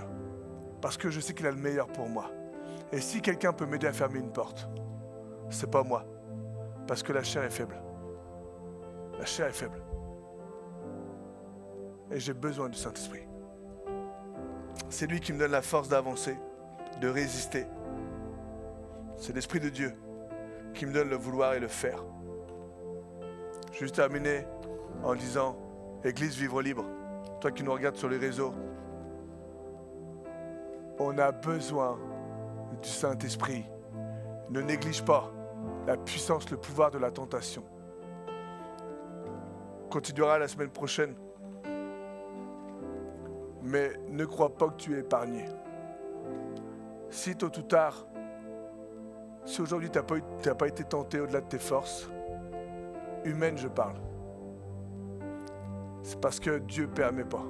Parce que je sais qu'il a le meilleur pour moi. Et si quelqu'un peut m'aider à fermer une porte, c'est pas moi. Parce que la chair est faible. La chair est faible. Et j'ai besoin du Saint-Esprit. C'est lui qui me donne la force d'avancer, de résister. C'est l'Esprit de Dieu qui me donne le vouloir et le faire. Je vais juste terminer en disant, Église Vivre Libre, toi qui nous regardes sur les réseaux, on a besoin du Saint-Esprit. Ne néglige pas la puissance, le pouvoir de la tentation. continuera la semaine prochaine. Mais ne crois pas que tu es épargné. Si tôt ou tard, si aujourd'hui tu n'as pas été tenté au-delà de tes forces, humaines je parle, c'est parce que Dieu ne permet pas.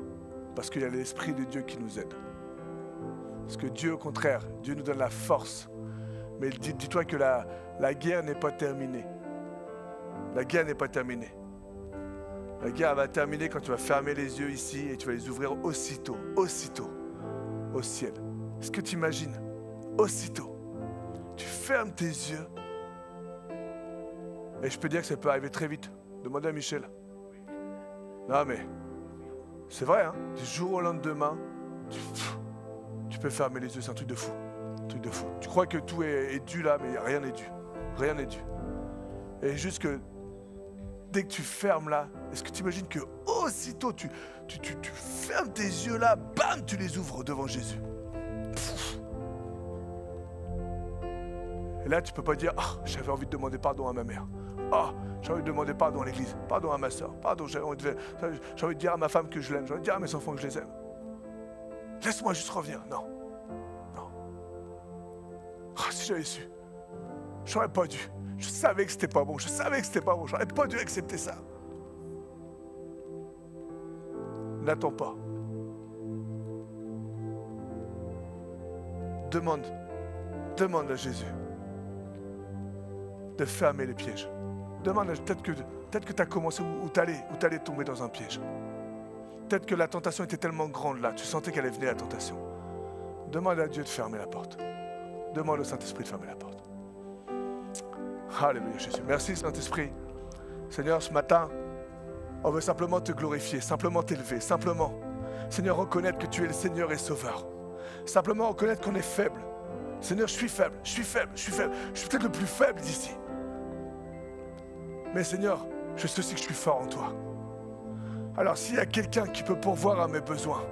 Parce qu'il y a l'Esprit de Dieu qui nous aide. Parce que Dieu, au contraire, Dieu nous donne la force. Mais dis-toi que la guerre n'est pas terminée. La guerre n'est pas terminée. La guerre va terminer quand tu vas fermer les yeux ici et tu vas les ouvrir aussitôt au ciel. Est-ce que tu imagines? Aussitôt. Tu fermes tes yeux. Et je peux dire que ça peut arriver très vite. Demandez à Michel. Non mais, c'est vrai, hein? Du jour au lendemain, tu peux fermer les yeux, c'est un truc de fou. Un truc de fou. Tu crois que tout est dû là, mais rien n'est dû. Rien n'est dû. Et juste que, dès que tu fermes là, est-ce que tu imagines que aussitôt tu fermes tes yeux là, bam, tu les ouvres devant Jésus. Et là, tu ne peux pas dire, oh, j'avais envie de demander pardon à ma mère. Oh, j'ai envie de demander pardon à l'église, pardon à ma soeur, pardon, j'ai envie de dire à ma femme que je l'aime, j'ai envie de dire à mes enfants que je les aime. Laisse-moi juste revenir. Non. Non. Oh, si j'avais su, j'aurais pas dû. Je savais que c'était pas bon, j'aurais pas dû accepter ça. N'attends pas. Demande à Jésus de fermer les pièges. Demande, peut-être que tu as commencé où tu allais tomber dans un piège. Peut-être que la tentation était tellement grande là, tu sentais qu'elle venait la tentation. Demande à Dieu de fermer la porte. Demande au Saint-Esprit de fermer la porte. Alléluia Jésus. Merci Saint-Esprit. Seigneur, ce matin, on veut simplement te glorifier, simplement t'élever, simplement, Seigneur, reconnaître que tu es le Seigneur et Sauveur. Simplement reconnaître qu'on est faible. Seigneur, je suis faible. Je suis peut-être le plus faible d'ici. Mais Seigneur, je sais aussi que je suis fort en toi. Alors s'il y a quelqu'un qui peut pourvoir à mes besoins,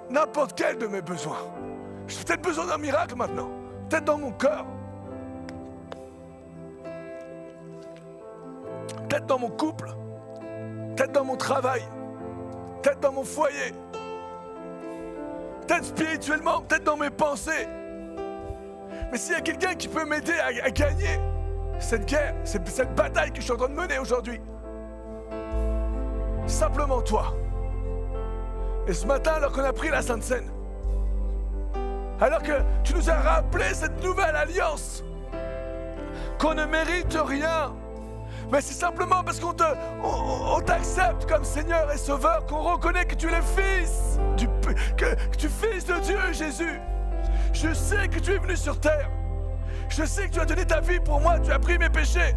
n'importe quel de mes besoins, j'ai peut-être besoin d'un miracle maintenant, peut-être dans mon cœur, peut-être dans mon couple, peut-être dans mon travail, peut-être dans mon foyer, peut-être spirituellement, peut-être dans mes pensées. Mais s'il y a quelqu'un qui peut m'aider à gagner cette guerre, cette bataille que je suis en train de mener aujourd'hui, simplement toi. Et ce matin, alors qu'on a pris la Sainte Seine, alors que tu nous as rappelé cette nouvelle alliance, qu'on ne mérite rien, mais c'est simplement parce qu'on t'accepte comme Seigneur et Sauveur, qu'on reconnaît que tu es le Fils, que tu es Fils de Dieu, Jésus. Je sais que tu es venu sur terre. Je sais que tu as donné ta vie pour moi, tu as pris mes péchés.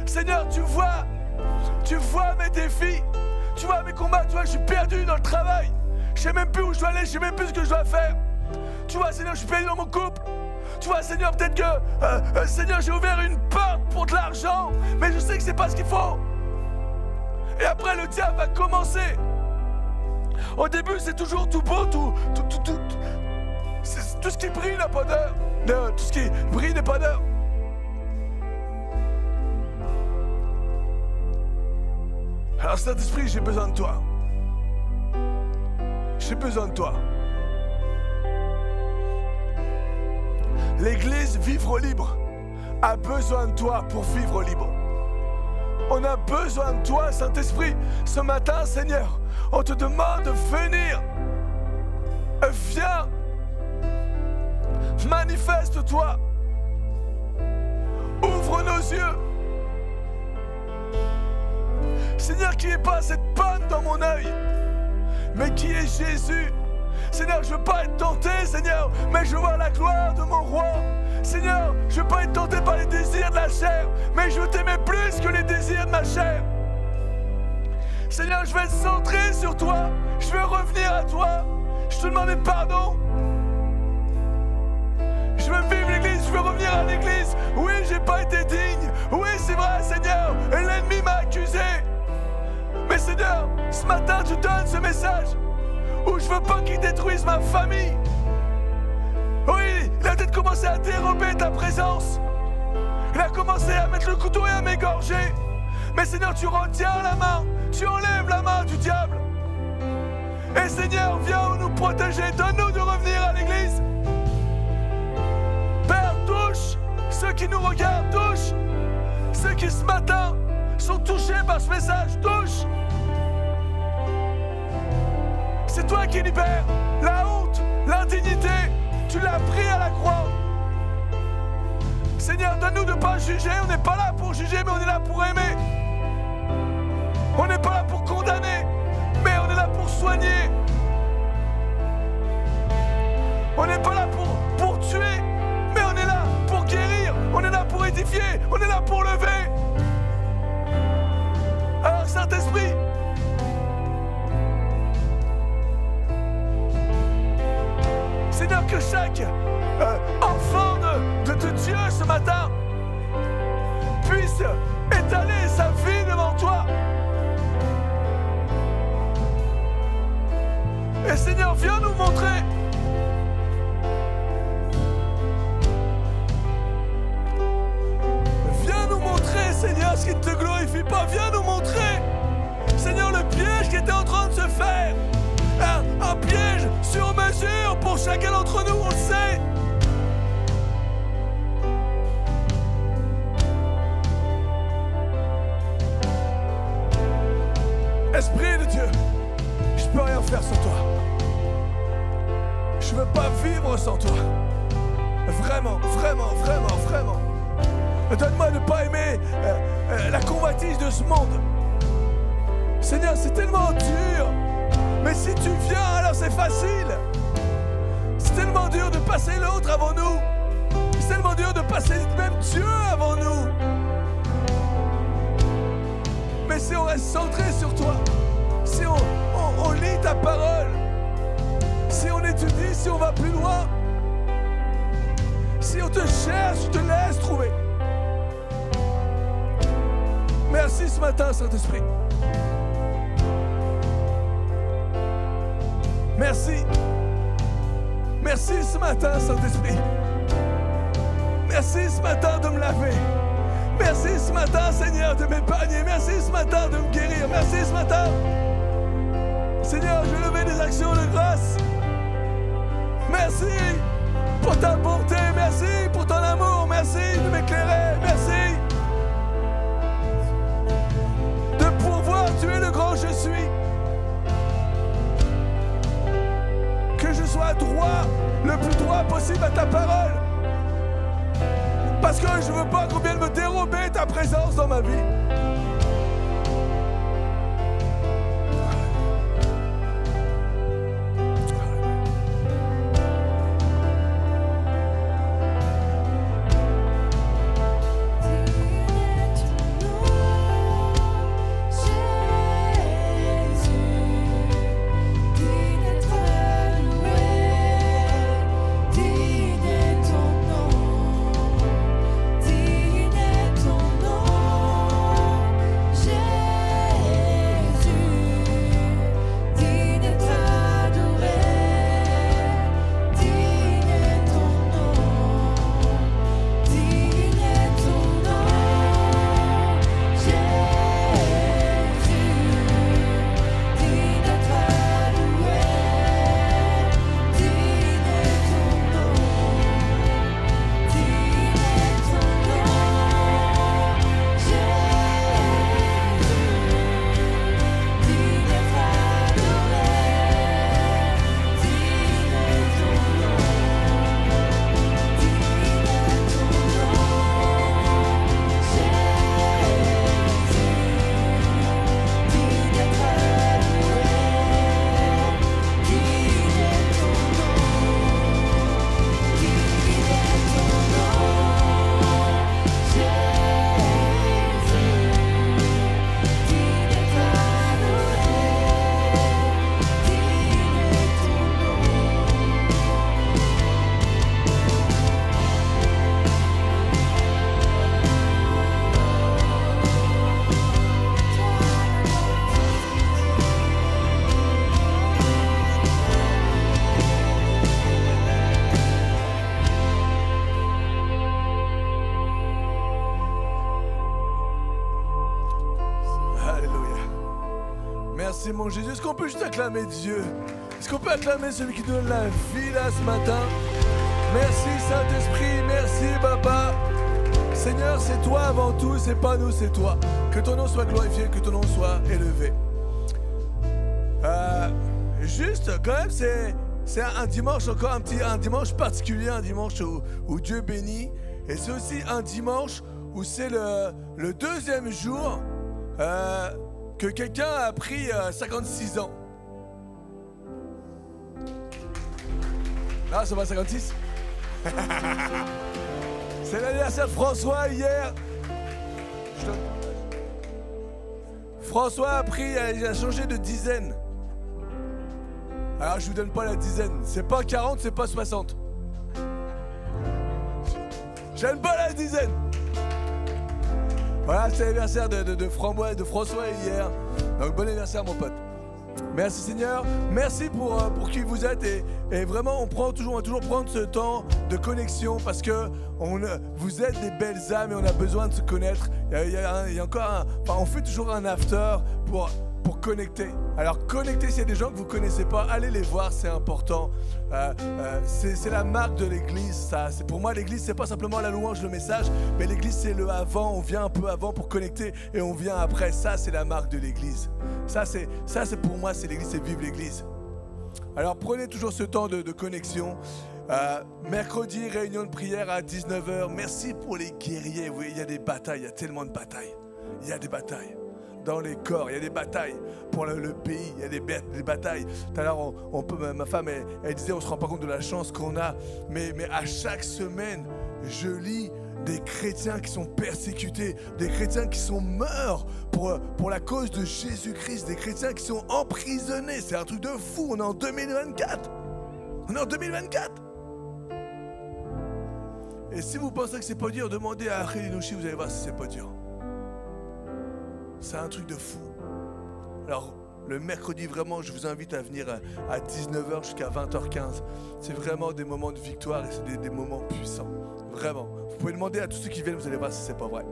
Seigneur, tu vois mes défis, tu vois mes combats, tu vois que je suis perdu dans le travail. Je ne sais même plus où je dois aller, je ne sais même plus ce que je dois faire. Tu vois, Seigneur, je suis perdu dans mon couple. Tu vois, Seigneur, peut-être que, Seigneur, j'ai ouvert une porte pour de l'argent, mais je sais que ce n'est pas ce qu'il faut. Et après, le diable va commencer. Au début, c'est toujours tout beau, tout ce qui brille n'a pas d'heure. Tout ce qui brille n'est pas d'heure. Alors, Saint-Esprit, j'ai besoin de toi. J'ai besoin de toi. L'église Vivre Libre a besoin de toi pour vivre libre. On a besoin de toi, Saint-Esprit. Ce matin, Seigneur, on te demande de venir. Viens. Manifeste-toi. Ouvre nos yeux. Seigneur, qu'il n'y ait pas cette panne dans mon œil, mais qui est Jésus. Seigneur, je ne veux pas être tenté, Seigneur, mais je veux voir la gloire de mon roi. Seigneur, je ne veux pas être tenté par les désirs de la chair, mais je veux t'aimer plus que les désirs de ma chair. Seigneur, je veux être centré sur toi. Je veux revenir à toi. Je te demande pardon. Je veux vivre l'église, je veux revenir à l'église. Oui, j'ai pas été digne. Oui, c'est vrai, Seigneur. Et l'ennemi m'a accusé. Mais Seigneur, ce matin, tu donnes ce message où je veux pas qu'il détruise ma famille. Oui, il a peut-être commencé à dérober ta présence. Il a commencé à mettre le couteau et à m'égorger. Mais Mais Seigneur, tu retiens la main, tu enlèves la main du diable. Et Seigneur, viens nous protéger, donne-nous de revenir à l'église. Père, touche ceux qui nous regardent, touche ceux qui ce matin sont touchés par ce message, touche. C'est toi qui libères la honte, l'indignité, tu l'as pris à la croix. Seigneur, donne-nous de ne pas juger, on n'est pas là pour juger, mais on est là pour aimer. On n'est pas là pour condamner, mais on est là pour soigner. On n'est pas là pour tuer, mais on est là pour guérir. On est là pour édifier, on est là pour lever. Alors Saint-Esprit, Seigneur, que chaque enfant de Dieu ce matin puisse étaler sa vie devant toi. Et Seigneur, viens nous montrer Seigneur, ce qui ne te glorifie pas, viens nous montrer, Seigneur, le piège qui était en train de se faire. Un piège sur mesure pour chacun d'entre nous, on le sait. Esprit de Dieu, je peux rien faire sans toi. Je veux pas vivre sans toi. Vraiment, vraiment, vraiment, vraiment. Donne-moi de ne pas aimer la convoitise de ce monde. Seigneur, c'est tellement dur. Mais si tu viens, alors c'est facile. C'est tellement dur de passer l'autre avant nous. C'est tellement dur de passer même Dieu avant nous. Mais si on reste centré sur toi, si on lit ta parole, si on étudie, si on va plus loin, si on te cherche, tu te laisses trouver. Merci ce matin, Saint-Esprit. Merci. Merci ce matin, Saint-Esprit. Merci ce matin de me laver. Merci ce matin, Seigneur, de m'épargner. Merci ce matin de me guérir. Merci ce matin. Seigneur, je vais lever des actions de grâce. Merci pour ta bonté. Merci pour ton amour. Merci de m'éclairer. Merci. Tu es le grand je suis. Que je sois droit, le plus droit possible à ta parole. Parce que je ne veux pas qu'on vienne me dérober ta présence dans ma vie.
Digne est ton nom.
Merci mon Jésus. Est-ce qu'on peut juste acclamer Dieu? Est-ce qu'on peut acclamer celui qui donne la vie là ce matin? Merci Saint-Esprit, merci Papa. Seigneur, c'est toi avant tout, c'est pas nous, c'est toi. Que ton nom soit glorifié, que ton nom soit élevé. Juste, quand même, c'est un dimanche encore, un dimanche particulier, un dimanche où Dieu bénit. Et c'est aussi un dimanche où c'est le deuxième jour que quelqu'un a pris 56 ans. Ah, c'est pas 56? C'est l'anniversaire de François hier. François a pris, il a changé de dizaine. Alors je vous donne pas la dizaine. C'est pas 40, c'est pas 60. J'aime pas la dizaine. Voilà, c'est l'anniversaire de François hier. Donc bon anniversaire mon pote. Merci Seigneur, merci pour qui vous êtes et vraiment on va toujours prendre ce temps de connexion parce que vous êtes des belles âmes et on a besoin de se connaître. Il y a encore on fait toujours un after pour connecter. Alors connecter s'il y a des gens que vous ne connaissez pas, allez les voir, c'est important. C'est la marque de l'église, ça. Pour moi l'église c'est pas simplement la louange, le message, mais l'église c'est le avant, on vient un peu avant pour connecter et on vient après. Ça c'est la marque de l'église. Ça c'est pour moi, c'est l'église, c'est vivre l'église. Alors prenez toujours ce temps de connexion. Mercredi, réunion de prière à 19h. Merci pour les guerriers. Oui, il y a des batailles, il y a tellement de batailles. Il y a des batailles dans les corps, il y a des batailles pour le pays, il y a des batailles. Tout à l'heure, ma femme, elle disait, on ne se rend pas compte de la chance qu'on a. Mais à chaque semaine, je lis des chrétiens qui sont persécutés, des chrétiens qui sont morts pour la cause de Jésus-Christ, des chrétiens qui sont emprisonnés. C'est un truc de fou, on est en 2024. On est en 2024. Et si vous pensez que c'est pas dur, demandez à Achille Inouchi, vous allez voir si c'est pas dur. C'est un truc de fou. Alors, le mercredi, vraiment, je vous invite à venir à 19h jusqu'à 20h15. C'est vraiment des moments de victoire et c'est des moments puissants. Vraiment. Vous pouvez demander à tous ceux qui viennent, vous allez voir si c'est pas vrai.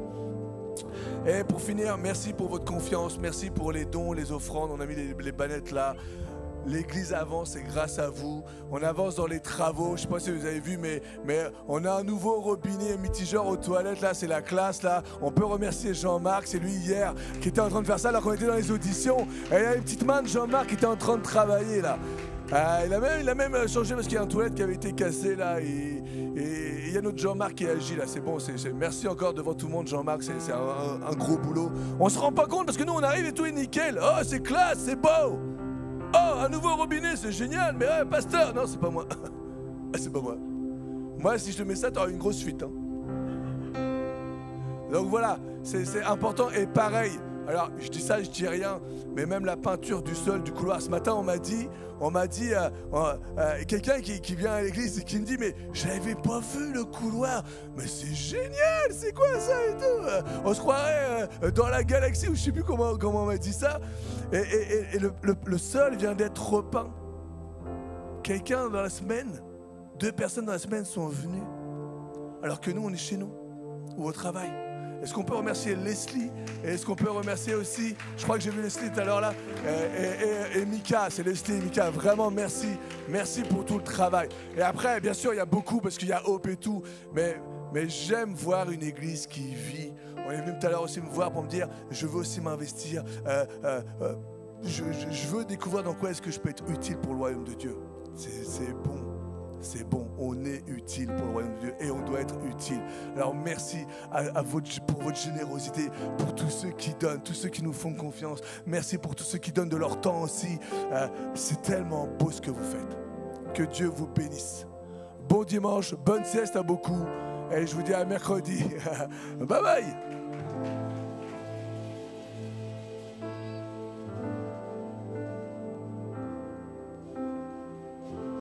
Et pour finir, merci pour votre confiance. Merci pour les dons, les offrandes. On a mis les bannettes là. L'église avance, c'est grâce à vous. On avance dans les travaux. Je ne sais pas si vous avez vu, mais on a un nouveau robinet mitigeur aux toilettes. Là, c'est la classe. Là, on peut remercier Jean-Marc. C'est lui hier qui était en train de faire ça alors qu'on était dans les auditions. Et il y a une petite main de Jean-Marc qui était en train de travailler là. Il a même changé parce qu'il y a une toilette qui avait été cassée là. Et il y a notre Jean-Marc qui agit là. C'est bon. Merci encore devant tout le monde, Jean-Marc. C'est un gros boulot. On se rend pas compte parce que nous, on arrive et tout est nickel. Oh, c'est classe, c'est beau. Oh, un nouveau robinet, c'est génial, mais pasteur, non, c'est pas moi. C'est pas moi. Moi, si je te mets ça, t'auras une grosse fuite. Hein. Donc voilà, c'est important et pareil. Alors, je dis ça, je dis rien, mais même la peinture du sol, du couloir. Ce matin, on m'a dit quelqu'un qui vient à l'église et qui me dit, mais j'avais pas vu le couloir. Mais c'est génial, c'est quoi ça et tout. On se croirait dans la galaxie, ou je sais plus comment on m'a dit ça. Et le sol vient d'être repeint. Quelqu'un dans la semaine, 2 personnes dans la semaine sont venues, alors que nous, on est chez nous, ou au travail. Est-ce qu'on peut remercier Leslie? Et est-ce qu'on peut remercier aussi, je crois que j'ai vu Leslie tout à l'heure là, et Mika, c'est Leslie et Mika, vraiment merci. Merci pour tout le travail. Et après, bien sûr, il y a beaucoup, parce qu'il y a Hope et tout, mais j'aime voir une église qui vit. On est venu tout à l'heure aussi me voir pour me dire, je veux aussi m'investir, je veux découvrir dans quoi est-ce que je peux être utile pour le royaume de Dieu. C'est bon. C'est bon, on est utile pour le royaume de Dieu et on doit être utile. Alors merci pour votre générosité, pour tous ceux qui donnent, tous ceux qui nous font confiance. Merci pour tous ceux qui donnent de leur temps aussi. C'est tellement beau ce que vous faites. Que Dieu vous bénisse. Bon dimanche, bonne sieste à beaucoup. Et je vous dis à mercredi. Bye bye.